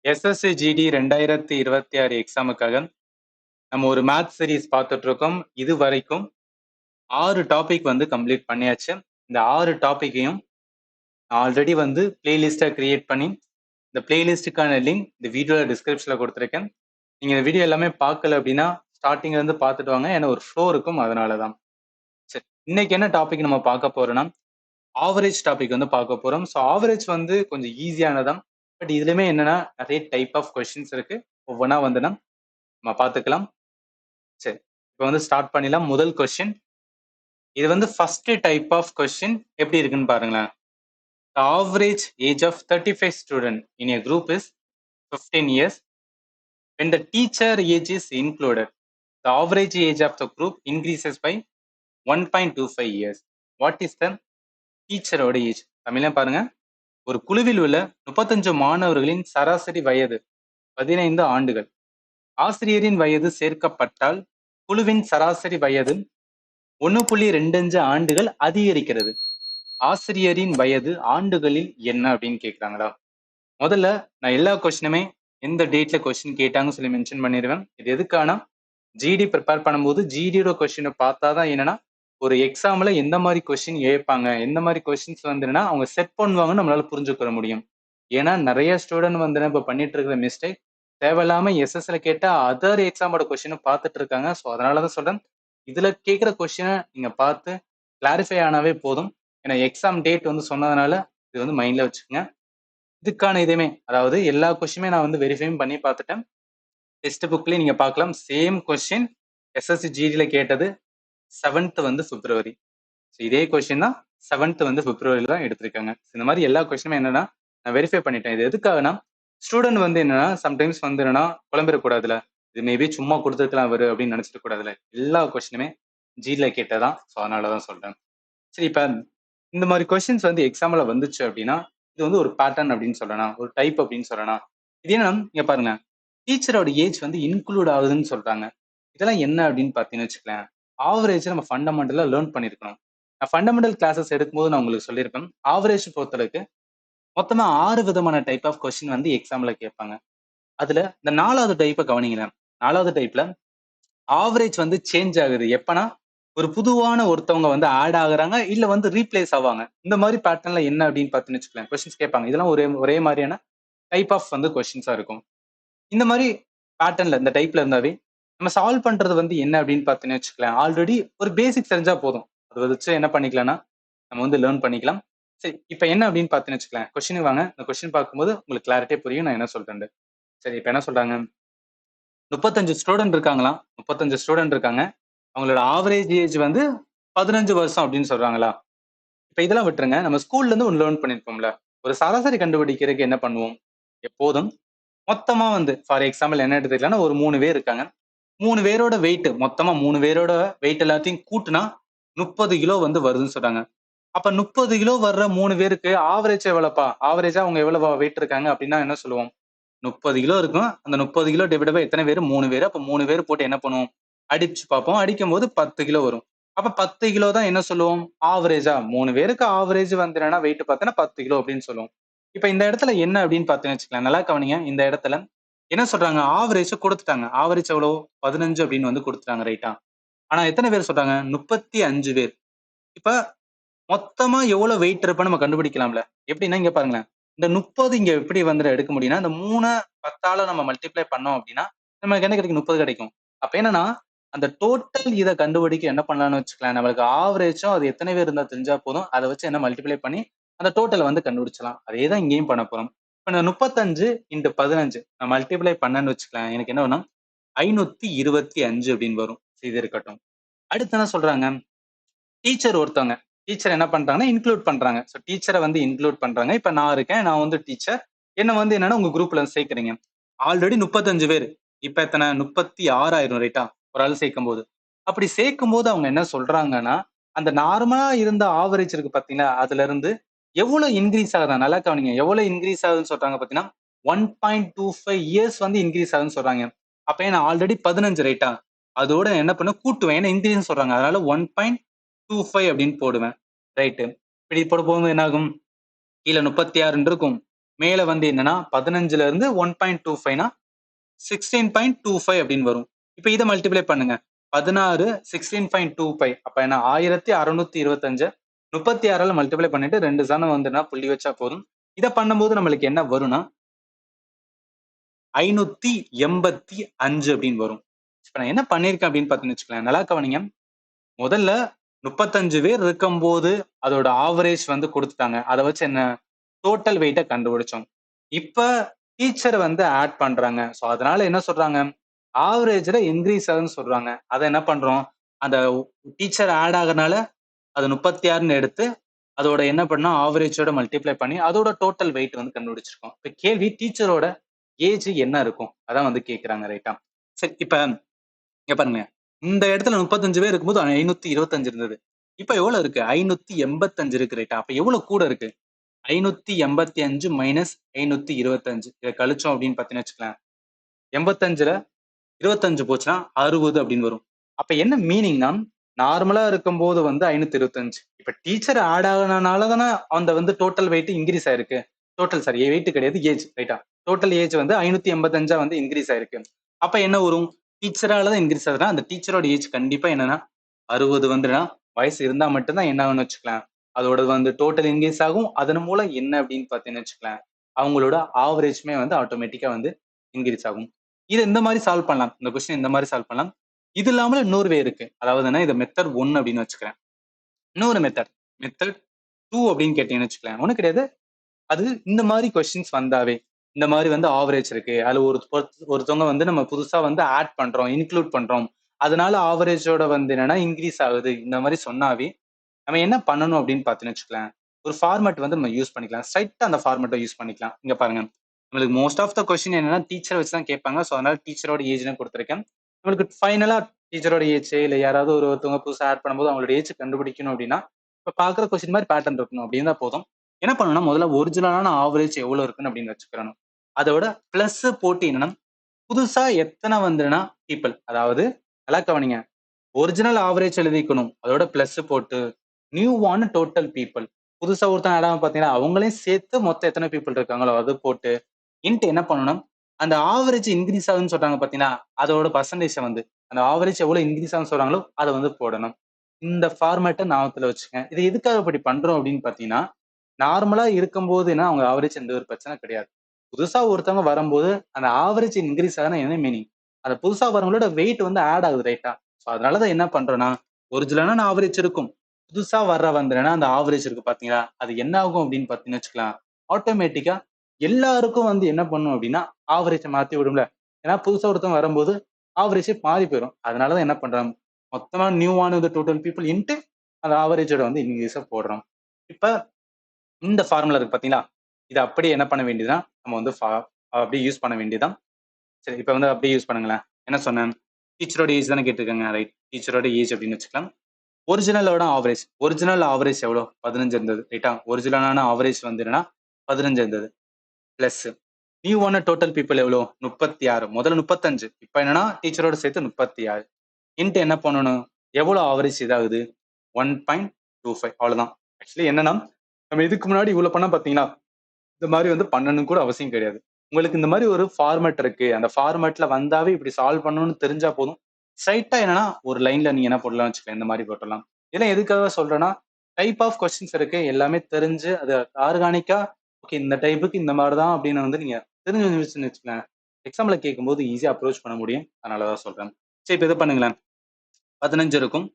SSC GD 2026 எக்ஸாமுக்காக நம்ம ஒரு maths series பார்த்துட்டு இருக்கோம். இது வரைக்கும் 6 டாபிக் வந்து கம்ப்ளீட் பண்ணியாச்சு. இந்த 6 டாபிக்கையும் ஆல்ரெடி வந்து பிளேலிஸ்டா கிரியேட் பண்ணி இந்த பிளேலிஸ்டுக்கான லிங்க் இந்த வீடியோல டிஸ்கிரிப்ஷன்ல கொடுத்துருக்கேன். நீங்க இந்த வீடியோ எல்லாமே பார்க்கல அப்படின்னா ஸ்டார்டிங்ல இருந்து பார்த்துட்டு வாங்க. ஏன்னா ஒரு ஃப்ளோ இருக்கும், அதனாலதான். சரி, இன்னைக்கு என்ன டாபிக் நம்ம பார்க்க போறோம்னா ஆவரேஜ் டாபிக் வந்து பார்க்க போறோம். ஸோ ஆவரேஜ் வந்து கொஞ்சம் ஈஸியானதான். பட் இதுலயுமே என்னன்னா நிறைய டைப் ஆஃப் கொஸ்டின்ஸ் இருக்கு. ஒவ்வொன்றா வந்து நம்ம பார்த்துக்கலாம். சரி, இப்போ வந்து ஸ்டார்ட் பண்ணிடலாம். முதல் கொஸ்டின், இது வந்து ஃபர்ஸ்ட் டைப் ஆஃப் கொஸ்டின் எப்படி இருக்குன்னு பாருங்களேன். The average age of 35 student in a group is 15 years. When the teacher age is included, the average age of the group increases by 1.25 years. What is the teacher ஓட age? தமிழ்ல பாருங்க. ஒரு குழுவில் உள்ள 35 மாணவர்களின் சராசரி வயது 15 ஆண்டுகள். ஆசிரியரின் வயது சேர்க்கப்பட்டால் குழுவின் சராசரி வயது 1.25 ஆண்டுகள் அதிகரிக்கிறது. ஆசிரியரின் வயது ஆண்டுகளில் என்ன அப்படின்னு கேட்குறாங்களா? முதல்ல நான் எல்லா கொஸ்டினுமே எந்த டேட்ல கொஸ்டின் கேட்டாங்கன்னு சொல்லி மென்ஷன் பண்ணிடுவேன். இது எதுக்கான ஜிடி ப்ரிப்பேர் பண்ணும்போது ஜிடியோட கொஸ்டினை பார்த்தாதான் என்னன்னா ஒரு எக்ஸாம்ல எந்த மாதிரி கொஸ்டின் ஏற்பாங்க, எந்த மாதிரி கொஸ்டின்ஸ் வந்துன்னா அவங்க செட் பண்ணுவாங்கன்னு நம்மளால புரிஞ்சுக்கிற முடியும். ஏன்னா நிறைய ஸ்டூடெண்ட் வந்து இப்போ பண்ணிட்டு இருக்கிற மிஸ்டேக் தேவையில்லாம எஸ்எஸ்ல கேட்ட அதர் எக்ஸாமோட கொஸ்டினை பார்த்துட்டு இருக்காங்க. ஸோ அதனாலதான் சொல்றேன், இதுல கேட்குற கொஸ்டினை நீங்க பார்த்து கிளாரிஃபை ஆனாவே போதும். ஏன்னா எக்ஸாம் டேட் வந்து சொன்னதுனால இது வந்து மைண்ட்ல வச்சுக்கோங்க. இதுக்கான இதுவுமே அதாவது எல்லா கொஸ்டினுமே நான் வந்து வெரிஃபையும் பண்ணி பார்த்துட்டேன். டெக்ஸ்ட் புக்லயே நீங்க பார்க்கலாம். சேம் கொஸ்டின் எஸ்எஸ்சி ஜிடில கேட்டது 7th வந்து பிப்ரவரி. இதே கொஸ்டின் தான் 7th வந்து பிப்ரவரியில தான் எடுத்திருக்காங்க. இந்த மாதிரி எல்லா கொஸ்டினுமே என்னன்னா நான் வெரிஃபை பண்ணிட்டேன். இது எதுக்காகனா ஸ்டூடெண்ட் வந்து என்னன்னா சம்டைம்ஸ் வந்து என்னன்னா குழம்பிடக்கூடாதுல, இது மேபி சும்மா கொடுத்துருக்கலாம் அவரு அப்படின்னு நினைச்சிட்டு கூடாதுல. எல்லா கொஸ்டினுமே ஜிடில கேட்டதான். ஸோ அதனாலதான் சொல்றேன். சரி, இப்ப இந்த மாதிரி கொஸ்டின்ஸ் வந்து எக்ஸாம்ல வந்துச்சு அப்படின்னா இது வந்து ஒரு பேட்டர்ன் அப்படின்னு சொல்லலாம், ஒரு டைப் அப்படின்னு சொல்லலாம். இது என்ன இங்க பாருங்க, டீச்சரோட ஏஜ் வந்து இன்க்ளூட் ஆகுதுன்னு சொல்றாங்க. இதெல்லாம் என்ன அப்படின்னு பாத்தீங்கன்னு வச்சுக்கலாம். ஆவரேஜ் நம்ம ஃபண்டமெண்டலா லேர்ன் பண்ணிருக்கணும். நான் ஃபண்டமெண்டல் கிளாஸஸ் எடுக்கும்போது நான் உங்களுக்கு சொல்லியிருப்பேன், ஆவரேஜ் பொறுத்தளவுக்கு மொத்தமா 6 விதமான டைப் ஆஃப் கொஸ்டின் வந்து எக்ஸாம்ல கேட்பாங்க. அதுல இந்த 4வது டைப்பை கவனிங்களேன். 4வது டைப்ல ஆவரேஜ் வந்து சேஞ்ச் ஆகுது எப்பனா ஒரு புதுவான ஒருத்தவங்க வந்து ஆட் ஆகுறாங்க, இல்ல வந்து ரீப்ளேஸ் ஆவாங்க. இந்த மாதிரி பேட்டர்ன்ல என்ன அப்படின்னு பாத்தீங்கன்னு வச்சுக்கலாம் கொஸ்டின்ஸ் கேட்பாங்க. இதெல்லாம் ஒரே மாதிரியான டைப் ஆஃப் வந்து கொஸ்டின்ஸா இருக்கும். இந்த மாதிரி பேட்டர்ன்ல இந்த டைப்ல இருந்தாவே நம்ம சால்வ் பண்றது வந்து என்ன அப்படின்னு பாத்தீங்கன்னு வச்சுக்கலாம், ஆல்ரெடி ஒரு பேசிக் தெரிஞ்சா போதும். அதை வச்சு என்ன பண்ணிக்கலாம்னா நம்ம வந்து லேர்ன் பண்ணிக்கலாம். சரி, இப்ப என்ன அப்படின்னு பாத்தீங்கன்னு வச்சுக்கலாம், கொஸ்டின் வாங்க. இந்த கொஸ்டின் பார்க்கும்போது உங்களுக்கு கிளாரிட்டியா புரியும் நான் என்ன சொல்றேன். சரி, இப்ப என்ன சொல்றாங்க, 35 ஸ்டூடெண்ட் இருக்காங்களாம். 35 ஸ்டூடெண்ட் இருக்காங்க. அவங்களோட ஆவரேஜ் ஏஜ் வந்து 15 வருஷம் அப்படின்னு சொல்றாங்களா? இப்ப இதெல்லாம் விட்டுருங்க. நம்ம ஸ்கூல்ல இருந்து ஒன்று லேர்ன் பண்ணிருப்போம்ல, ஒரு சராசரி கண்டுபிடிக்கிறதுக்கு என்ன பண்ணுவோம்? எப்போதும் மொத்தமா வந்து ஃபார் எக்ஸாம்பிள் என்ன எடுத்துக்கலாம்னா ஒரு 3 பேர் இருக்காங்க. 3 பேரோட வெயிட், மொத்தமா 3 பேரோட வெயிட் எல்லாத்தையும் கூட்டுனா 30 கிலோ வந்து வருதுன்னு சொல்றாங்க. அப்ப 30 கிலோ வர்ற 3 பேருக்கு ஆவரேஜ் எவ்வளவுப்பா? ஆவரேஜா அவங்க எவ்வளவு வெயிட் இருக்காங்க அப்படின்னா என்ன சொல்லுவோம்? 30 கிலோ இருக்கும். அந்த 30 கிலோ டிவைட் பை எத்தனை பேர்? 3 பேர். அப்ப 3 பேர் போட்டு என்ன பண்ணுவோம்? அடிச்சு பார்ப்போம். அடிக்கும் போது 10 கிலோ வரும். அப்ப 10 கிலோ தான் என்ன சொல்லுவோம்? ஆவரேஜா 3 பேருக்கு ஆவரேஜ் வந்து என்னன்னா வெயிட் பார்த்தோன்னா 10 கிலோ அப்படின்னு சொல்லுவோம். இப்ப இந்த இடத்துல என்ன அப்படின்னு பார்த்தீங்கன்னு வச்சுக்கலாம், நல்லா கவனிங்க. இந்த இடத்துல என்ன சொல்றாங்க? ஆவரேஜ் கொடுத்துட்டாங்க. ஆவரேஜ் எவ்வளவு? 15 அப்படின்னு வந்து கொடுத்துட்டாங்க, ரைட்டா? ஆனா எத்தனை பேர் சொல்றாங்க? 35 பேர். இப்ப மொத்தமா எவ்வளவு வெயிட் இருப்பன்னு நம்ம கண்டுபிடிக்கலாம்ல. எப்படின்னா இங்க பாருங்களேன். இந்த 30 இங்க எப்படி வந்து எடுக்க முடியும்னா, இந்த 3 10ஆல நம்ம மல்டிப்ளை பண்ணோம் அப்படின்னா நமக்கு என்ன கிடைக்கும்? 30 கிடைக்கும். அப்ப என்னன்னா அந்த டோட்டல் இத கண்டுபிடிக்க என்ன பண்ணலாம்னு வச்சுக்கலாம், நம்மளுக்கு ஆவரேஜும் அது எத்தனை பேர் இருந்தா தெரிஞ்சா போதும். அதை வச்சு என்ன மல்டிப்ளை பண்ணி அந்த டோட்டலை வந்து கண்டுபிடிச்சலாம். அதே தான் இங்கேயும் பண்ண போறோம். இப்ப இந்த 35 × 15 நான் மல்டிப்ளை பண்ணேன்னு வச்சுக்கலாம், எனக்கு என்ன வேணும்? 525 அப்படின்னு வரும். இது இருக்கட்டும். அடுத்து என்ன சொல்றாங்க, டீச்சர் ஒருத்தவங்க டீச்சர் என்ன பண்றாங்கன்னா இன்க்ளூட் பண்றாங்க. ஸோ டீச்சரை வந்து இன்க்ளூட் பண்றாங்க. இப்ப நான் இருக்கேன், நான் வந்து டீச்சர். என்ன வந்து என்னன்னா உங்க குரூப்ல சேர்க்கிறீங்க. ஆல்ரெடி 35 பேர். இப்ப எத்தனை? 36 ஆயிரும், ரைட்டா? ஒரு ஆள் சேர்க்கும் போது. அப்படி சேர்க்கும் போது அவங்க என்ன சொல்றாங்கன்னா, அந்த நார்மலா இருந்த ஆவரேஜ் இருக்கு பாத்தீங்களா, அதுல இருந்து எவ்வளவு இன்க்ரீஸ் ஆகுதா? நல்லா கவனிங்க. எவ்வளவு இன்க்ரீஸ் ஆகுதுன்னு சொல்றாங்க பாத்தீங்கன்னா 1.25 இயர்ஸ் வந்து இன்க்ரீஸ் ஆகுதுன்னு சொல்றாங்க. அப்ப நான் ஆல்ரெடி 15, ரைட்டா? அதோட என்ன பண்ண கூட்டுவேன். ஏன்னா இன்க்ரீஸ் சொல்றாங்க. அதனால 1.25 அப்படின்னு போடுவேன், ரைட்டு. இப்படி போட போகும்போது என்ன ஆகும்? கீழே 36 இருக்கும். மேல வந்து என்னன்னா 15ல இருந்து 1.25னா 16.25 அப்படின்னு வரும். இப்ப இதை மல்டிப்ளை பண்ணுங்க. 16 16.25 அப்ப என்ன 1625 36 மல்டிப்ளை பண்ணிட்டு 2 சனம் வந்துன்னா புள்ளி வச்சா போதும். இதை பண்ணும்போது நம்மளுக்கு என்ன வரும்னா 585 அப்படின்னு வரும். இப்ப நான் என்ன பண்ணிருக்கேன் அப்படின்னு பாத்தீங்கன்னு வச்சுக்கலாம். நல்லா கவனிங்க. முதல்ல 35 பேர் இருக்கும்போது அதோட ஆவரேஜ் வந்து கொடுத்துட்டாங்க. அதை வச்சு என்ன டோட்டல் வெயிட்டை கண்டுபிடிச்சோம். இப்ப டீச்சர் வந்து ஆட் பண்றாங்க. சோ அதனால என்ன சொல்றாங்க ஆவரேஜ்ல இன்க்ரீஸ் ஆகுதுன்னு சொல்றாங்க. அதை என்ன பண்றோம் அந்த டீச்சர் ஆட் ஆகிறதுனால அது 36ன்னு எடுத்து அதோட என்ன பண்ணா ஆவரேஜோட மல்டிப்ளை பண்ணி அதோட டோட்டல் வெயிட் வந்து கண்டுபிடிச்சிருக்கோம். இப்ப கேள்வி டீச்சரோட ஏஜ் என்ன இருக்கும் அதான் வந்து கேக்குறாங்க. ரைட்டா? சரி, இப்ப இங்க பாருங்க. இந்த இடத்துல 35 பேர் இருக்கும்போது 525 இருந்தது. இப்ப எவ்வளவு இருக்கு 585 இருக்கு. ரைட்டா? அப்ப எவ்வளவு கூட இருக்கு 585 மைனஸ் 525 இதை கழிச்சோம் அப்படின்னு பாத்தீங்கன்னு வச்சுக்கலாம். 85ல 25 போச்சுன்னா 60 அப்படின்னு வரும். அப்ப என்ன மீனிங்னா நார்மலா இருக்கும்போது வந்து 525 இப்ப டீச்சர் ஆட் ஆகுனனால தானே அந்த வந்து டோட்டல் வெயிட் இன்க்ரீஸ் ஆயிருக்கு. டோட்டல் சாரி வெயிட் கிடையாது ஏஜ். ரைட்டா? டோட்டல் ஏஜ் வந்து 585 வந்து இன்க்ரீஸ் ஆயிருக்கு. அப்ப என்ன வரும் டீச்சரால தான் இன்க்ரீஸ் ஆகுதுன்னா அந்த டீச்சரோட ஏஜ் கண்டிப்பா என்னன்னா 60 வந்துன்னா வயசு இருந்தா மட்டும்தான் என்ன ஆகும்னு வச்சுக்கலாம். அதோட வந்து டோட்டல் இன்க்ரீஸ் ஆகும். அதன் மூலம் என்ன அப்படின்னு பாத்தீங்கன்னு வச்சுக்கலாம் அவங்களோட ஆவரேஜ்மே வந்து ஆட்டோமேட்டிக்கா வந்து இன்க்ரீஸ் ஆகும். இது இந்த மாதிரி சால்வ் பண்ணலாம். இந்த கொஸ்டின் இந்த மாதிரி சால்வ் பண்ணலாம். இது இல்லாம இன்னொரு வே இருக்கு. அதாவதுன்னா இது மெத்தட் 1 அப்படின்னு வச்சுக்கிறேன். இன்னொரு மெத்தட் மெத்தட் 2 அப்படின்னு கேட்டீங்கன்னு வச்சுக்கலாம். ஒண்ணும் கிடையாது. அது இந்த மாதிரி கொஸ்டின்ஸ் வந்தாவே இந்த மாதிரி வந்து ஆவரேஜ் இருக்கு. அதுல ஒருத்தவங்க வந்து நம்ம புதுசா வந்து ஆட் பண்றோம், இன்க்ளூட் பண்றோம். அதனால ஆவரேஜோட வந்து என்னன்னா இன்க்ரீஸ் ஆகுது. இந்த மாதிரி சொன்னாவே நம்ம என்ன பண்ணணும் அப்படின்னு பாத்தீங்கன்னு வச்சுக்கலாம். ஒரு ஃபார்மேட் வந்து நம்ம யூஸ் பண்ணிக்கலாம். ஸ்ட்ரைட்டா அந்த ஃபார்மேட்டை யூஸ் பண்ணிக்கலாம். இங்க பாருங்க. நம்மளுக்கு மோஸ்ட் ஆஃப் த கொஸ்டின் என்னன்னா டீச்சரை வச்சு தான் கேட்பாங்க. ஸோ அதனால டீச்சரோட ஏஜ்னு கொடுத்துருக்கேன். நம்மளுக்கு ஃபைனலா டீச்சரோட ஏஜ் இல்ல யாராவது ஒருத்தவங்க புதுசாக ஆட் பண்ணும்போது அவங்களோட ஏஜ் கண்டுபிடிக்கணும் அப்படின்னா இப்போ பார்க்குற கொஸ்டின் மாதிரி பேட்டர்ன் இருக்கணும் அப்படின்னு தான் போதும். என்ன பண்ணணும்னா முதல்ல ஒரிஜினலான ஆவரேஜ் எவ்வளவு இருக்குன்னு அப்படின்னு வச்சுக்கிறணும். அதோட பிளஸ் போட்டு என்னன்னா புதுசா எத்தனை வந்துன்னா பீப்புள் அதாவது நல்லா கவனிங்க. ஒரிஜினல் ஆவரேஜ் எழுதிக்கணும். அதோட பிளஸ் போட்டு நியூவான டோட்டல் பீப்புள் புதுசா ஒருத்தன் ஆடாம பாத்தீங்கன்னா அவங்களையும் சேர்த்து மொத்தம் எத்தனை பீப்புள் இருக்காங்களோ அது போட்டு இன்ட்டு என்ன பண்ணணும் அந்த ஆவரேஜ் இன்க்ரீஸ் ஆகுதுன்னு சொல்றாங்க பாத்தீங்கன்னா அதோட பர்சன்டேஜ் வந்து அந்த ஆவரேஜ் எவ்வளவு இன்க்ரீஸ் ஆகுன்னு சொல்றாங்களோ அதை வந்து போடணும். இந்த ஃபார்மேட்டை ஞாபகத்துல வச்சுக்கேன். இது எதுக்காக இப்படி பண்றோம் அப்படின்னு பாத்தீங்கன்னா நார்மலா இருக்கும்போது என்ன அவங்க ஆவரேஜ் எந்த ஒரு பிரச்சனை கிடையாது. புதுசா ஒருத்தவங்க வரும்போது அந்த ஆவரேஜ் இன்க்ரீஸ் ஆகுதுன்னா என்ன மீனிங் அந்த புதுசா வரவங்களோட வெயிட் வந்து ஆட் ஆகுது. ரைட்டா? ஸோ அதனாலதான் என்ன பண்றோம்னா ஒரிஜினலான ஆவரேஜ் இருக்கும். புதுசா வர்ற வந்துன்னா அந்த ஆவரேஜ் இருக்கு பாத்தீங்களா அது என்ன ஆகும் அப்படின்னு பாத்தீங்கன்னு வச்சுக்கலாம். ஆட்டோமேட்டிக்கா எல்லாருக்கும் வந்து என்ன பண்ணும் அப்படின்னா ஆவரேஜை மாத்தி விடும்ல. ஏன்னா புதுசா ஒருத்தவங்க வரும்போது ஆவரேஜே மாறி போயிடும். அதனாலதான் என்ன பண்றோம் மொத்தமா நியூவான டோட்டல் பீப்புள் இன்ட்டு அந்த ஆவரேஜோட வந்து இன்க்ரீஸா போடுறோம். இப்ப இந்த ஃபார்முலா இருக்கு பாத்தீங்களா இதை அப்படியே என்ன பண்ண வேண்டியதுன்னா நம்ம வந்து அப்படியே யூஸ் பண்ண வேண்டியதுதான். சரி, இப்ப வந்து அப்படியே யூஸ் பண்ணுங்களேன். என்ன சொன்னேன் டீச்சரோட ஏஜ் தானே கேட்டிருக்காங்க. ரைட்? டீச்சரோட ஏஜ் அப்படின்னு வச்சுக்கலாம். ஒரிஜினல் ஆவரேஜ் எவ்வளோ 15 இருந்தது. ரைட்டா? ஒரிஜினலான ஆவரேஜ் வந்து என்னன்னா 15 இருந்தது. பிளஸ் நியூவான டோட்டல் பீப்புள் எவ்வளோ 36. முதல்ல 35 இப்ப என்னன்னா டீச்சரோட சேர்த்து 36 இன்ட்டு என்ன பண்ணணும் எவ்வளவு ஆவரேஜ் இதாகுது 1.25 அவ்வளவுதான். ஆக்சுவலி என்னன்னா நம்ம இதுக்கு முன்னாடி இவ்வளவு பண்ண பாத்தீங்கன்னா இந்த மாதிரி வந்து பண்ணணும் கூட அவசியம் கிடையாது. உங்களுக்கு இந்த மாதிரி ஒரு ஃபார்மேட் இருக்கு. அந்த ஃபார்மேட்ல வந்தாவே இப்படி சால்வ் பண்ணணும்னு தெரிஞ்சா போதும். ஸ்ட்ரைட்டா என்னன்னா ஒரு லைன்ல நீங்க என்ன போடலாம் வச்சுக்கலாம். இந்த மாதிரி போட்டலாம். இதெல்லாம் எதுக்காக சொல்றேன்னா டைப் ஆஃப் கொஸ்டின்ஸ் இருக்கு. எல்லாமே தெரிஞ்சு அது ஆர்கானிக்கா ஓகே இந்த டைப்புக்கு இந்த மாதிரி தான் அப்படின்னு வந்து நீங்க தெரிஞ்சு வச்சுக்கோங்க. எக்ஸாம்ல கேட்கும்போது ஈஸியா அப்ரோச் பண்ண முடியும். அதனாலதான் சொல்றேன். சரி, இப்ப இது பண்ணுங்களேன். 15 இருக்கும்.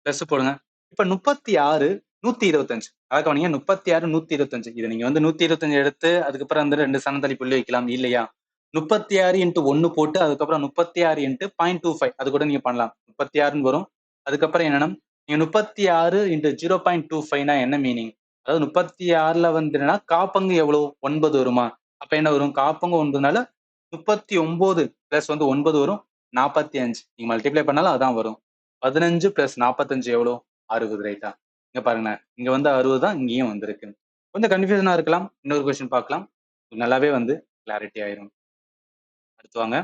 பிளஸ் போடுங்க. இப்ப 36 125 அதாவது நீங்க 36 125 இதை நீங்க வந்து 125 எடுத்து அதுக்கப்புறம் வந்து 2 சனத்தளி புள்ளி வைக்கலாம் இல்லையா? 36 இன்ட்டு 1 போட்டு அதுக்கப்புறம் 36 இன்ட்டு 0.25 அது கூட நீங்க பண்ணலாம். 36ன்னு வரும். அதுக்கப்புறம் என்னன்னா நீங்க 36 இன்ட்டு 0.25னா என்ன மீனிங் அதாவது 36ல வந்து என்னன்னா காப்பங்கு எவ்வளவு 9 வருமா? அப்ப என்ன வரும் காப்பங்கு 9னால 39 பிளஸ் வந்து 9 வரும் 45 நீங்க மல்டிப்ளை பண்ணாலும் அதான் வரும். 15 பிளஸ் 45 எவ்வளோ 60. ரைட்டா? இங்க பாருங்க இங்க வந்து 60 தான் இங்கேயும் வந்திருக்கு. கொஞ்சம் கன்ஃபியூஷனா இருக்கலாம். இன்னொரு கொஸ்டின் பார்க்கலாம். நல்லாவே வந்து கிளாரிட்டி ஆயிரும். அடுத்து வாங்க.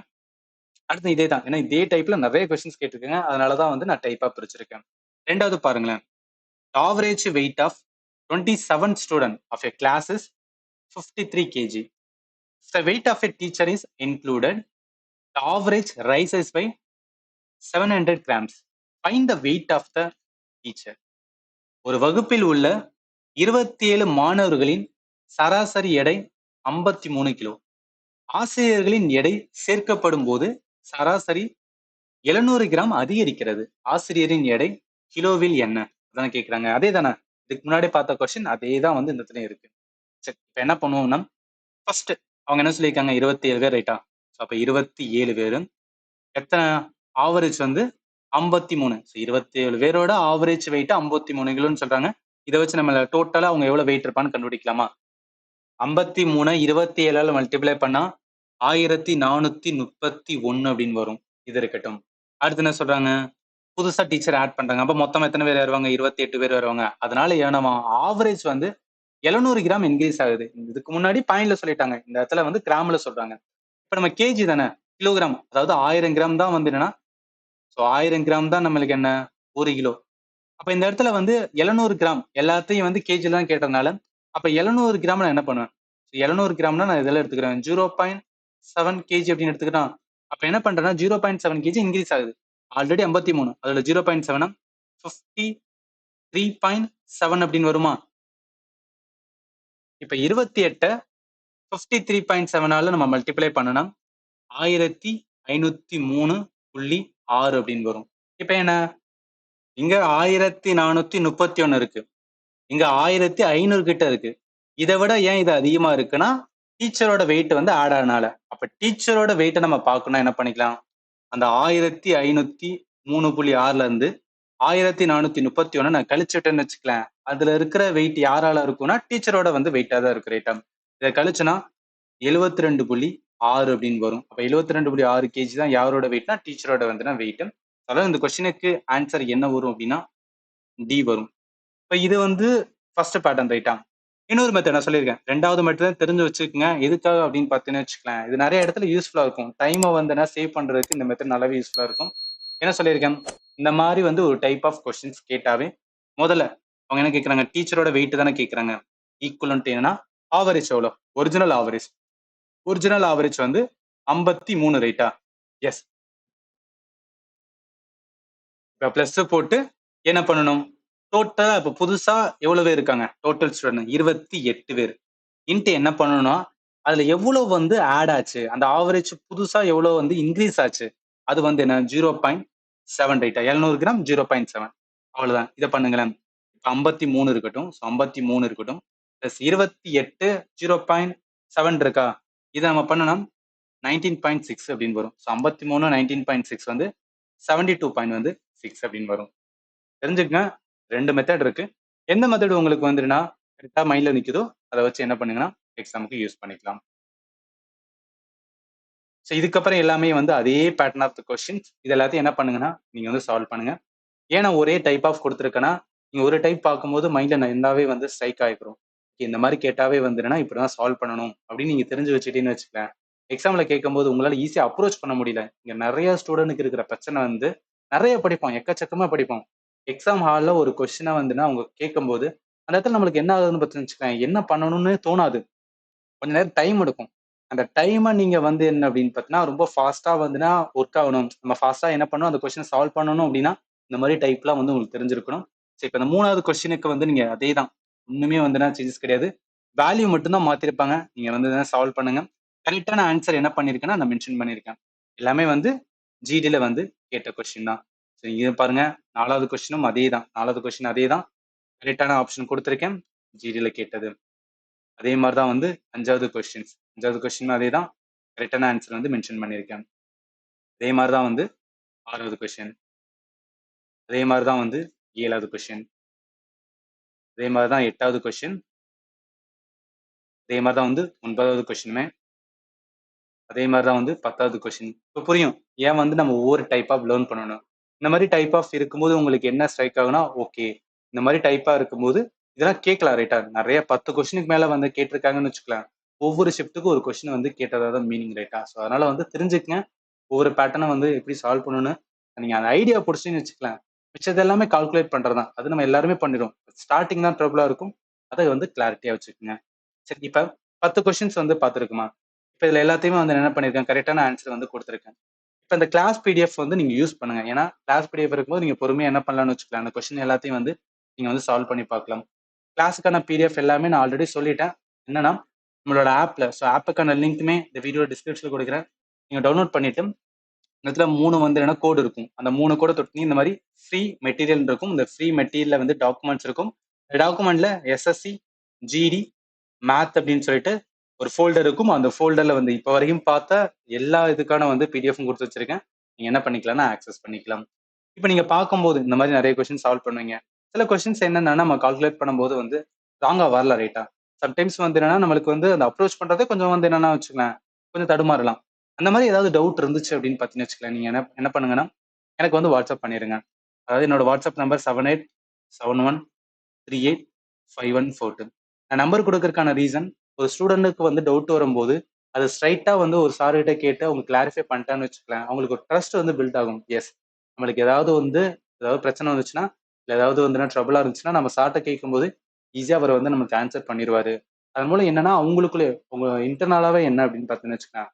அடுத்து இதே தான். ஏன்னா இதே டைப்ல நிறைய கொஸ்டின்ஸ் கேட்டிருக்கேங்க. அதனாலதான் வந்து நான் டைப்பா பிரிச்சிருக்கேன். ரெண்டாவது பாருங்களேன். Average weight of 27 student of a class is 53 kg. If the weight of a teacher is included, the average rises by 700 grams. Find the weight of the teacher. ஒரு வகுப்பில் உள்ள 27 மாணவர்களின் சராசரி எடை 53 கிலோ. ஆசிரியர்களின் எடை சேர்க்கப்படும் போது சராசரி 700 கிராம் அதிகரிக்கிறது. ஆசிரியரின் எடை கிலோவில் என்ன? அதான் கேட்கிறாங்க. அதே தானே இதுக்கு முன்னாடி பார்த்த கொஸ்டின் அதே தான் வந்து இந்த இடத்துல இருக்கு. சரி, இப்ப என்ன பண்ணுவோம்னா ஃபர்ஸ்ட் அவங்க என்ன சொல்லியிருக்காங்க 27 பேர் ரைட்டா. அப்ப 27 பேரு எத்தனை ஆவரேஜ் வந்து 53. 27 பேரோட ஆவரேஜ் வெயிட் 53 கிலோன்னு சொல்றாங்க. இதை வச்சு நம்ம டோட்டலா அவங்க எவ்வளவு வெயிட் இருப்பான்னு கண்டுபிடிக்கலாமா? 53 27ஆல மல்டிப்ளை பண்ணா 1431 அப்படின்னு வரும். இது இருக்கட்டும். அடுத்து என்ன சொல்றாங்க? புதுசா டீச்சர் ஆட் பண்றாங்க. அப்ப மொத்தம் எத்தனை பேர் வருவாங்க? 28 பேர் வருவாங்க. அதனால ஏனமா ஆவரேஜ் வந்து 700 கிராம் இன்க்ரீஸ் ஆகுது. இதுக்கு முன்னாடி பாயிண்ட்ல சொல்லிட்டாங்க. இந்த இடத்துல வந்து கிராம்ல சொல்றாங்க. இப்ப நம்ம கேஜி தானே, கிலோகிராம், அதாவது 1000 கிராம் தான் வந்து என்னன்னா, 1000 கிராம் தான் நம்மளுக்கு என்ன 1 கிலோ. அப்ப இந்த இடத்துல வந்து 700 கிராம் எல்லாத்தையும் வந்து கேஜில தான் கேட்டதுனால, அப்ப 700 கிராம் நான் என்ன பண்ணுவேன்? 700 கிராம்னா நான் இதெல்லாம் எடுத்துக்கிறேன். 0.7 கேஜி அப்படின்னு எடுத்துக்கிட்டான். அப்ப என்ன பண்றேன்னா 0.7 கேஜி இன்க்ரீஸ் ஆகுது. ஆல்ரெடி 53, அதுல 0.7 53.7 அப்படின்னு வருமா? இப்ப 28 53.7ஆல நம்ம மல்டிப்ளை பண்ணனா 1503.6 அப்படின்னு வரும். இப்ப என்ன, இங்க 1431 இருக்கு, இங்க 1500 கிட்ட இருக்கு. இதை விட ஏன் இது அதிகமா இருக்குன்னா டீச்சரோட வெயிட் வந்து ஆட் ஆனால. அப்ப டீச்சரோட வெயிட்டை நம்ம பார்க்கணும், என்ன பண்ணிக்கலாம், அந்த 1503.6ல இருந்து 1431 நான் கழிச்சுட்டேன்னு வச்சுக்கலாம். அதுல இருக்கிற வெயிட் யாரால இருக்கும்னா டீச்சரோட வந்து வெயிட்டா தான் இருக்கு ரைட்டா. இதை கழிச்சுனா 72.6 அப்படின்னு வரும். அப்ப 72.6 கேஜி தான் யாரோட வெயிட்னா டீச்சரோட வந்து வெயிட். அதாவது இந்த கொஸ்டினுக்கு ஆன்சர் என்ன வரும் அப்படின்னா டி வரும். இப்ப இது வந்து ஃபர்ஸ்ட் பேட்டர்ன் ரைட்டா. இன்னொரு மெத்தட் நான் சொல்லியிருக்கேன். ரெண்டாவது மெத்தட் தெரிஞ்சு வச்சுக்கோங்க. எதுக்காக அப்படின்னு பார்த்தீங்கன்னு வச்சுக்கலாம், இது நிறைய இடத்துல யூஸ்ஃபுல்லா இருக்கும். டைமை வந்து சேவ் பண்றதுக்கு இந்த மெத்தட் நல்லாவே யூஸ்ஃபுல்லா இருக்கும். என்ன சொல்லியிருக்கேன், இந்த மாதிரி வந்து ஒரு டைப் ஆஃப் கொஸ்டின்ஸ் கேட்டாவே முதல்ல அவங்க என்ன கேட்கறாங்க, டீச்சரோட வெயிட் தானே கேட்கறாங்க. ஈக்குவலன்ட் என்னன்னா ஆவரேஜ் எவ்வளோ, ஒரிஜினல் ஆவரேஜ். ஒரிஜினல் ஆவரேஜ் வந்து 53 ரைட்டா. எஸ். இப்ப பிளஸ் போட்டு என்ன பண்ணணும், டோட்டலா இப்ப புதுசா எவ்வளவு பேர் இருக்காங்க, டோட்டல் ஸ்டூடெண்ட் 28 பேர் இன்ட்டு என்ன பண்ணணும்னா அதுல எவ்வளவு வந்து ஆட் ஆச்சு, அந்த ஆவரேஜ் புதுசா எவ்வளவு வந்து இன்க்ரீஸ் ஆச்சு, அது வந்து என்ன 0.7 ரைட்டா. 700 கிராம் 0.7, அவ்வளவுதான். இதை பண்ணுங்களேன். இப்ப 53 இருக்கட்டும், 53 இருக்கட்டும், பிளஸ் 28 0.7 இருக்கா, இதை நம்ம பண்ணணும் 19.6 அப்படின்னு வரும். 53 19.6 வந்து 72.6 அப்படின்னு வரும். தெரிஞ்சுக்கங்க, ரெண்டு மெத்தட் இருக்கு. எந்த மெத்தட் உங்களுக்கு வந்துன்னா கரெக்டா மைண்ட்ல நிக்குதோ அதை வச்சு என்ன பண்ணுங்கன்னா எக்ஸாமுக்கு யூஸ் பண்ணிக்கலாம். ஸோ இதுக்கப்புறம் எல்லாமே வந்து அதே பேட்டர்ன் ஆஃப் த கொஸ்டின்ஸ். இது எல்லாத்தையும் என்ன பண்ணுங்கன்னா நீங்க வந்து சால்வ் பண்ணுங்க. ஏன்னா ஒரே டைப் ஆஃப் கொடுத்துருக்கேன்னா நீங்க ஒரு டைப் பார்க்கும்போது மைண்ட்ல நல்லாவே வந்து ஸ்ட்ரைக் ஆகிக்கிறோம். இந்த மாதிரி கேட்டாவே வந்துன்னா இப்படிதான் சால்வ் பண்ணணும் அப்படின்னு நீங்க தெரிஞ்சு வச்சுட்டீங்கன்னு வச்சுக்கேன், எக்ஸாம்ல கேட்கும்போது உங்களால ஈஸியா அப்ரோச் பண்ண முடியல. இங்க நிறைய ஸ்டூடெண்ட்டுக்கு இருக்கிற பிரச்சனை வந்து நிறைய படிப்போம், எக்கச்சக்கமா படிப்போம். எக்ஸாம் ஹால்ல ஒரு கொஸ்டினா வந்துன்னா அவங்க கேட்கும்போது அந்த இடத்துல நம்மளுக்கு என்ன ஆகுதுன்னு பார்த்து வச்சுக்கேன், என்ன பண்ணணும்னு தோணாது. கொஞ்ச நேரம் டைம் எடுக்கும். அந்த டைமை நீங்க வந்து என்ன அப்படின்னு பார்த்தீங்கன்னா ரொம்ப ஃபாஸ்டா வந்துன்னா ஒர்க் ஆகணும். நம்ம ஃபாஸ்டா என்ன பண்ணணும், அந்த கொஸ்டின் சால்வ் பண்ணணும் அப்படின்னா இந்த மாதிரி டைப்லாம் வந்து உங்களுக்கு தெரிஞ்சிருக்கணும். சரி, இப்போ இந்த 3வது கொஸ்டினுக்கு வந்து நீங்க அதே தான், ஒண்ணுமே வந்துன்னா சேஞ்சஸ் கிடையாது. வேல்யூ மட்டும் தான் மாத்திருப்பாங்க. நீங்க வந்து சால்வ் பண்ணுங்க. கரெக்டான ஆன்சர் என்ன பண்ணிருக்கேன்னா நான் மென்ஷன் பண்ணியிருக்கேன். எல்லாமே வந்து ஜிடில வந்து கேட்ட கொஸ்டின் தான். சரி, இது பாருங்க, 4வது கொஸ்டினும் அதே தான். 4வது கொஸ்டின் அதே தான், கரெக்டான ஆப்ஷன் கொடுத்துருக்கேன், ஜிடில கேட்டது. அதே மாதிரி தான் வந்து 5வது கொஸ்டின்ஸ். 5வது கொஸ்டின் அதே தான், கரெக்டான ஆன்சர் வந்து மென்ஷன் பண்ணியிருக்கேன். அதே மாதிரி தான் வந்து 6வது கொஸ்டின். அதே மாதிரி தான் வந்து 7வது கொஸ்டின். அதே மாதிரி தான் 8வது கொஸ்டின். அதே மாதிரி தான் வந்து 9வது கொஸ்டினுமே. அதே மாதிரி தான் வந்து 10வது கொஸ்டின். இப்போ புரியும் ஏன் வந்து நம்ம ஒவ்வொரு டைப் ஆஃப் லேர்ன் பண்ணணும். இந்த மாதிரி டைப் ஆஃப் இருக்கும்போது உங்களுக்கு என்ன ஸ்ட்ரைக் ஆகுனா, ஓகே இந்த மாதிரி டைப்பா இருக்கும்போது இதெல்லாம் கேட்கலாம் ரைட்டா. நிறைய 10 கொஸ்டினுக்கு மேல வந்து கேட்டிருக்காங்கன்னு வச்சுக்கலாம். ஒவ்வொரு ஷிஃப்ட்டுக்கும் ஒரு கொஸ்டின் வந்து கேட்டதா தான் மீனிங் ரைட்டா. ஸோ அதனால வந்து தெரிஞ்சுக்கங்க ஒவ்வொரு பேட்டர்னை வந்து எப்படி சால்வ் பண்ணணும்னு. நீங்க அந்த ஐடியா பிடிச்சின்னு வச்சுக்கலாம். மிச்சது எல்லாமே கால்குலேட் பண்றதுதான். அது நம்ம எல்லாருமே பண்ணிடுவோம். ஸ்டார்டிங் தான் ட்ரபிளா இருக்கும். அதை வந்து கிளாரிட்டியா வச்சுக்கோங்க. சரி, இப்ப 10 கொஸ்டின்ஸ் வந்து பார்த்துருக்குமா? இப்ப இதுல எல்லாத்தையுமே வந்து என்ன பண்ணிருக்கேன், கரெக்டான ஆன்சர் வந்து கொடுத்துருக்கேன். இப்ப இந்த கிளாஸ் பிடிஎஃப் வந்து நீங்க யூஸ் பண்ணுங்க. ஏன்னா கிளாஸ் பிடிஎஃப் இருக்கும்போது நீங்க பொறுமையா என்ன பண்ணலாம்னு வச்சுக்கலாம். அந்த கொஸ்டின் எல்லாத்தையும் வந்து நீங்க வந்து சால்வ் பண்ணி பார்க்கலாம். கிளாஸுக்கான பிடிஎஃப் எல்லாமே நான் ஆல்ரெடி சொல்லிட்டேன். என்னன்னா நம்மளோட ஆப்ல, ஸோ ஆப்புக்கான லிங்க்குமே இந்த வீடியோ டிஸ்கிரிப்ஷன்ல கொடுக்குறேன். நீங்க டவுன்லோட் பண்ணிட்டு இந்த இடத்துல 3 வந்து என்ன கோடு இருக்கும். அந்த 3 கோட தொட்டு இந்த மாதிரி ஃப்ரீ மெட்டீரியல் இருக்கும். இந்த ஃப்ரீ மெட்டீரியல்ல வந்து டாக்குமெண்ட்ஸ் இருக்கும். இந்த டாக்குமெண்ட்ல எஸ்எஸ்சி, ஜிடி, மேத் அப்படின்னு சொல்லிட்டு ஒரு ஃபோல்டர் இருக்கும். அந்த ஃபோல்டர்ல வந்து இப்போ வரைக்கும் பார்த்த எல்லா இதுக்கான வந்து பிடிஎஃப்பும் கொடுத்து வச்சிருக்கேன். நீங்க என்ன பண்ணிக்கலாம்னா ஆக்சஸ் பண்ணிக்கலாம். இப்போ நீங்க பார்க்கும்போது இந்த மாதிரி நிறைய கொஸ்டின் சால்வ் பண்ணுவீங்க. சில கொஸ்டின்ஸ் என்னன்னா நம்ம கால்குலேட் பண்ணும்போது வந்து ராங்கா வரல, ரைட்டா? சம்டைம்ஸ் வந்து என்னன்னா நம்மளுக்கு வந்து அந்த அப்ரோச் பண்றதே கொஞ்சம் வந்து என்னன்னா வச்சுக்கலாம், கொஞ்சம் தடுமாறலாம். அந்த மாதிரி ஏதாவது டவுட் இருந்துச்சு அப்படின்னு பார்த்தீங்கன்னு வச்சுக்கலாம், நீங்க என்ன என்ன பண்ணுங்கன்னா எனக்கு வந்து வாட்ஸ்அப் பண்ணிருங்க. அதாவது என்னோட வாட்ஸ்அப் நம்பர் 7871385142. நான் நம்பர் கொடுக்கறதுக்கான ரீசன், ஒரு ஸ்டூடெண்ட்டுக்கு வந்து டவுட் வரும்போது அது ஸ்ட்ரைட்டா வந்து ஒரு சார் கிட்ட கேட்டு அவங்க கிளாரிஃபை பண்ணிட்டான்னு வச்சுக்கலாம், அவங்களுக்கு ஒரு ட்ரஸ்ட் வந்து பில்ட் ஆகும். எஸ், நம்மளுக்கு ஏதாவது பிரச்சனை வந்துச்சுன்னா, இல்லை ஏதாவது வந்து ட்ரபிளா இருந்துச்சுன்னா நம்ம சார்ட்ட கேட்கும்போது ஈஸியா அவர் வந்து நமக்கு ஆன்சர் பண்ணிடுவாரு. அதன் மூலம் என்னன்னா அவங்களுக்குள்ளே உங்க இன்டர்னலாவே என்ன அப்படின்னு பார்த்தீங்கன்னு வச்சுக்கலாம்,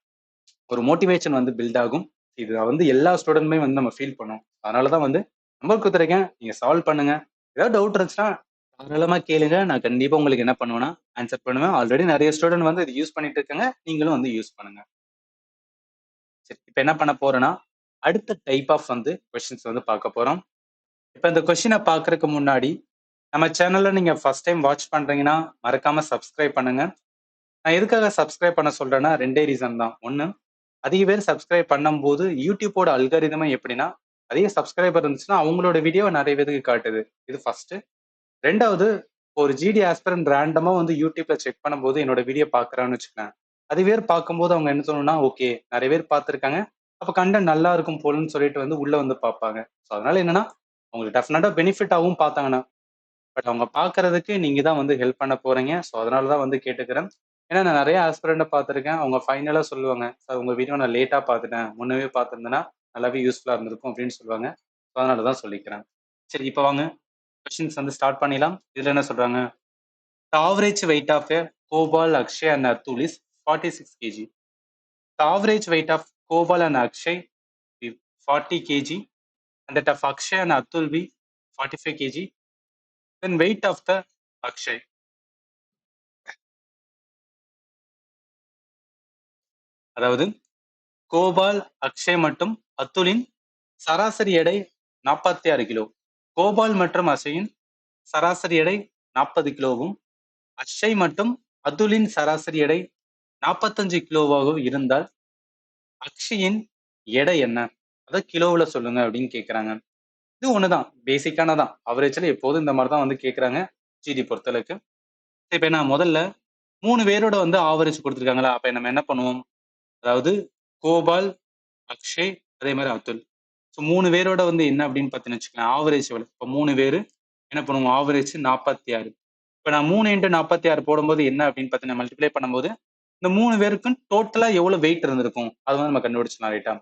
ஒரு மோட்டிவேஷன் வந்து பில்ட் ஆகும். இது வந்து எல்லா ஸ்டூடெண்ட்மே வந்து நம்ம ஃபீல் பண்ணோம். அதனாலதான் வந்து நம்பர் கொடுத்துருக்கேன், நீங்க சால்வ் பண்ணுங்க. ஏதாவது டவுட் இருந்துச்சுன்னா தாராளமா கேளுங்க. நான் கண்டிப்பா உங்களுக்கு என்ன பண்ணுவேன்னா ஆன்சர் பண்ணுவேன். ஆல்ரெடி நிறைய ஸ்டூடெண்ட் வந்து இது யூஸ் பண்ணிட்டு இருக்காங்க. நீங்களும் வந்து யூஸ் பண்ணுங்க. சரி, இப்ப என்ன பண்ண போறேன்னா அடுத்த டைப் ஆஃப் வந்து கொஸ்டின்ஸ் வந்து பார்க்க போறோம். இப்ப இந்த கொஸ்டினை பார்க்கறதுக்கு முன்னாடி நம்ம சேனல்ல நீங்க ஃபர்ஸ்ட் டைம் வாட்ச் பண்றீங்கன்னா மறக்காம சப்ஸ்கிரைப் பண்ணுங்க. நான் எதுக்காக சப்ஸ்கிரைப் பண்ண சொல்றேன்னா 2 ரீசன் தான். ஒன்னு, அதிக பேர் சப்ஸ்கிரைப் பண்ணும்போது யூடியூபோட அல்காரிதமே எப்படின்னா அதிக சப்ஸ்கிரைபர் இருந்துச்சுன்னா அவங்களோட வீடியோ நிறைய பேருக்கு காட்டுது. இது ஃபர்ஸ்ட். ரெண்டாவது, ஒரு ஜிடி ஆஸ்பிரண்ட் ரேண்டமா வந்து யூடியூப்ல செக் பண்ணும்போது என்னோட வீடியோ பாக்குறான்னு வச்சுக்கேன், அது பேர் பார்க்கும்போது அவங்க என்ன சொல்லணும்னா ஓகே நிறைய பேர் பார்த்துருக்காங்க, அப்ப கண்டென்ட் நல்லா இருக்கும் போலன்னு சொல்லிட்டு வந்து உள்ள வந்து பார்ப்பாங்க. ஸோ அதனால என்னன்னா அவங்களுக்கு டெஃபினட்டா பெனிஃபிட் ஆகும் பார்த்தாங்கன்னா. பட் அவங்க பார்க்கறதுக்கு நீங்க தான் வந்து ஹெல்ப் பண்ண போறீங்க. ஸோ அதனால தான் வந்து கேட்டுக்கிறேன். ஏன்னா நான் நிறைய ஆஸ்பிரண்ட்டை பார்த்துருக்கேன். அவங்க ஃபைனலா சொல்லுவாங்க, சார் உங்க வீடியோ நான் லேட்டா பார்த்துட்டேன், முன்னவே பார்த்துருந்தேன்னா நல்லாவே யூஸ்ஃபுல்லா இருந்திருக்கும் அப்படின்னு சொல்லுவாங்க. ஸோ அதனால தான் சொல்லிக்கிறேன். சரி, இப்போ வாங்க கொஸ்டின்ஸ் வந்து ஸ்டார்ட் பண்ணிடலாம். இதுல என்ன சொல்றாங்க, the average weight of a cobalt, akshay and atul is 46 kg. The average weight of cobalt and akshay be 40 kg and that of akshay and atul be 45 kg. Then weight of the akshay. அதாவது கோபால், அக்ஷய் மற்றும் அத்துலின் சராசரி எடை 46 kilo. Gopal மற்றும் அக்ஷயின் சராசரி எடை 40 கிலோவும், அக்ஷய் மற்றும் அதுலின் சராசரி எடை 45 கிலோவாகவும் இருந்தால் அக்ஷயின் எடை என்ன? அதை கிலோவுல சொல்லுங்க அப்படின்னு கேட்கறாங்க. இது ஒண்ணுதான், பேசிக்கானதான். அவரேஜ்ல எப்போதும் இந்த மாதிரி தான் வந்து கேட்கறாங்க ஜிடி பொறுத்தளவுக்கு. இப்ப என்ன, முதல்ல 3 பேரோட வந்து ஆவரேஜ் கொடுத்துருக்காங்களா, அப்ப நம்ம என்ன பண்ணுவோம், அதாவது கோபால், அக்ஷய், அதே மாதிரி அதுல். ஸோ 3 பேரோட வந்து என்ன அப்படின்னு பார்த்தீங்கன்னு வச்சுக்கலாம், ஆவரேஜ் எவ்வளவு? இப்போ 3 பேரு என்ன பண்ணுவோம், ஆவரேஜ் 46. இப்போ நான் 3 × 46 போடும்போது என்ன அப்படின்னு பார்த்தீங்கன்னா மல்டிப்ளை பண்ணும்போது இந்த 3 பேருக்கும் டோட்டலா எவ்வளவு வெயிட் இருந்திருக்கும் அது வந்து நம்ம கண்டுபிடிச்சலாம், ரைட்டா?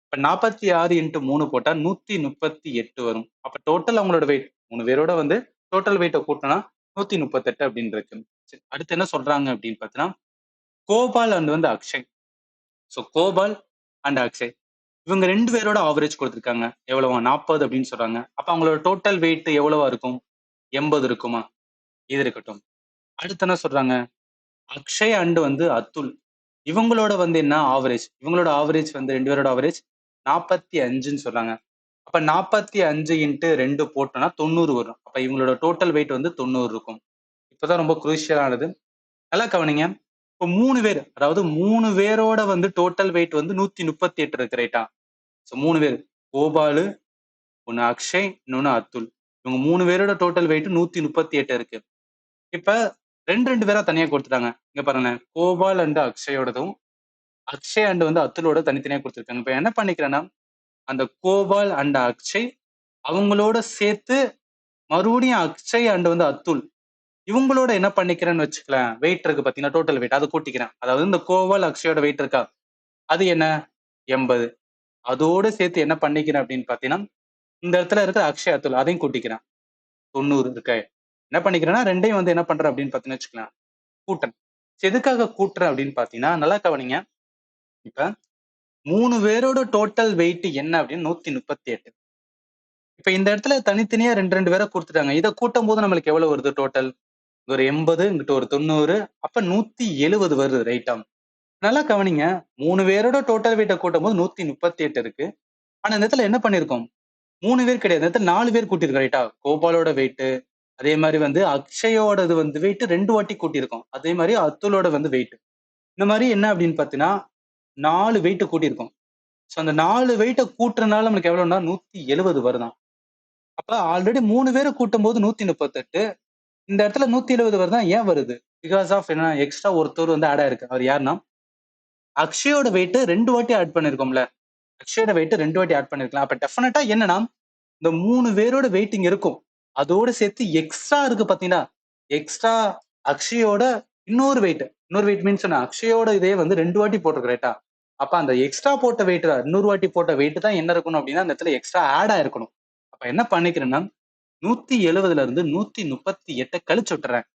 இப்போ 46 × 3 போட்டா 138 வரும். அப்ப டோட்டல் அவங்களோட வெயிட் 3 பேரோட வந்து டோட்டல் வெயிட்டை கூட்டினா 138 அப்படின்னு இருக்கு. சரி, அடுத்து என்ன சொல்றாங்க அப்படின்னு பார்த்தீங்கன்னா கோபால் அண்ட் வந்து அக்ஷய். ஸோ கோபால் அண்ட் அக்ஷய் இவங்க 2 பேரோட ஆவரேஜ் கொடுத்துருக்காங்க. எவ்வளவா? 40 அப்படின்னு சொல்றாங்க. அப்ப அவங்களோட டோட்டல் வெயிட் எவ்வளவா இருக்கும்? 80 இருக்குமா? இது இருக்கட்டும். அடுத்து என்ன சொல்றாங்க, அக்ஷய் அண்ட் வந்து அதுல் இவங்களோட வந்து என்ன ஆவரேஜ்? இவங்களோட ஆவரேஜ் வந்து 2 பேரோட ஆவரேஜ் 45ன்னு சொல்றாங்க. அப்ப 45 × 2 போட்டோம்னா 90 வரும். அப்ப இவங்களோட டோட்டல் வெயிட் வந்து 90 இருக்கும். இப்பதான் ரொம்ப குரூஷியலானது. நல்லா கவனிங்க. இப்போ 3 பேர், அதாவது 3 பேரோட வந்து டோட்டல் வெயிட் வந்து 138 இருக்கு, ரைட்டா? ஸோ 3 பேர், கோபாலு, ஒன்னு அக்ஷய், இன்னொன்னு அதுல். இவங்க 3 பேரோட டோட்டல் வெயிட் 138 இருக்கு. இப்ப 2 பேரா தனியா கொடுத்துட்டாங்க. இங்க பாருங்க, கோபால் அண்ட் அக்ஷயோடதும் அக்ஷய் அண்ட் வந்து அதுலோட தனித்தனியா கொடுத்துருக்காங்க. இப்ப என்ன பண்ணிக்கிறேன்னா அந்த கோபால் அண்ட் அக்ஷய் அவங்களோட சேர்த்து மறுபடியும் அக்ஷய் அண்ட் வந்து அதுல் இவங்களோட என்ன பண்ணிக்கிறேன்னு வச்சுக்கலாம், வெயிட் இருக்கு பாத்தீங்கன்னா டோட்டல் வெயிட், அதை கூட்டிக்கிறேன். அதாவது இந்த கோபால் அக்ஷயோட வெயிட் இருக்கா, அது என்ன 80. அதோட சேர்த்து என்ன பண்ணிக்கிறேன் அப்படின்னு பாத்தீங்கன்னா இந்த இடத்துல இருக்கிற அக்ஷய் அதுல் அதையும் கூட்டிக்கிறேன். 90 இருக்க. என்ன பண்ணிக்கிறேன்னா ரெண்டையும் வந்து என்ன பண்றேன் அப்படின்னு பாத்தீங்கன்னு வச்சுக்கலாம், கூட்டுறேன். எதுக்காக கூட்டுறேன் அப்படின்னு பாத்தீங்கன்னா, நல்லா கவனிங்க. இப்ப 3 பேரோட டோட்டல் வெயிட் என்ன அப்படின்னு 138. இப்ப இந்த இடத்துல தனித்தனியா 2 பேரை கொடுத்துட்டாங்க. இதை கூட்டும் போது நம்மளுக்கு எவ்வளவு வருது டோட்டல்? ஒரு 80, இங்கிட்ட ஒரு 90, அப்ப 170 வருது, ரைட்டா? நல்லா கவனிங்க. 3 பேரோட டோட்டல் வெயிட்ட கூட்டும் போது 138 இருக்கு. ஆனா இந்த இடத்துல என்ன பண்ணிருக்கோம்? 3 பேர் கிடையாது. இந்த இடத்துல 4 பேர் கூட்டியிருக்கோம், ரைட்டா? கோபாலோட வெயிட், அதே மாதிரி வந்து அக்ஷயோடது வந்து வெயிட் 2 வாட்டி கூட்டியிருக்கோம். அதே மாதிரி அதுலோட வந்து வெயிட். இந்த மாதிரி என்ன அப்படின்னு பாத்தீங்கன்னா 4 வெயிட் கூட்டியிருக்கோம். சோ அந்த 4 வெயிட்ட கூட்டுறதுனால நமக்கு எவ்வளவுன்னா 170 வருதாம். அப்ப ஆல்ரெடி 3 பேரை கூட்டும் போது 138, இந்த இடத்துல 170 வருதா? ஏன் வருது? பிகாஸ் ஆஃப் என்ன, எக்ஸ்ட்ரா ஒருத்தர் வந்து ஆட் ஆயிருக்கு. அவர் யாருன்னா அக்ஷயோட வெயிட் 2 வாட்டி ஆட் பண்ணிருக்கோம்ல. அக்ஷயோட வெயிட் 2 வாட்டி ஆட் பண்ணிருக்கலாம். அப்ப டெஃபினட்டா என்னன்னா இந்த 3 பேரோட வெயிட் இங்க இருக்கும். அதோட சேர்த்து எக்ஸ்ட்ரா இருக்கு பாத்தீங்கன்னா, எக்ஸ்ட்ரா அக்ஷயோட இன்னொரு வெயிட் மீன்ஸ் என்ன, அக்ஷயோட இதே வந்து 2 வாட்டி போட்டிருக்கு, ரைட்டா? அப்ப அந்த எக்ஸ்ட்ரா போட்ட வெயிட், இன்னொரு வாட்டி போட்ட வெயிட் தான் என்ன இருக்கணும் அப்படின்னா அந்த இடத்துல எக்ஸ்ட்ரா ஆட் ஆயிருக்கணும். அப்ப என்ன பண்ணிக்கிறேன்னா 170ல இருந்து 138 கழிச்சு விட்டுறேன்.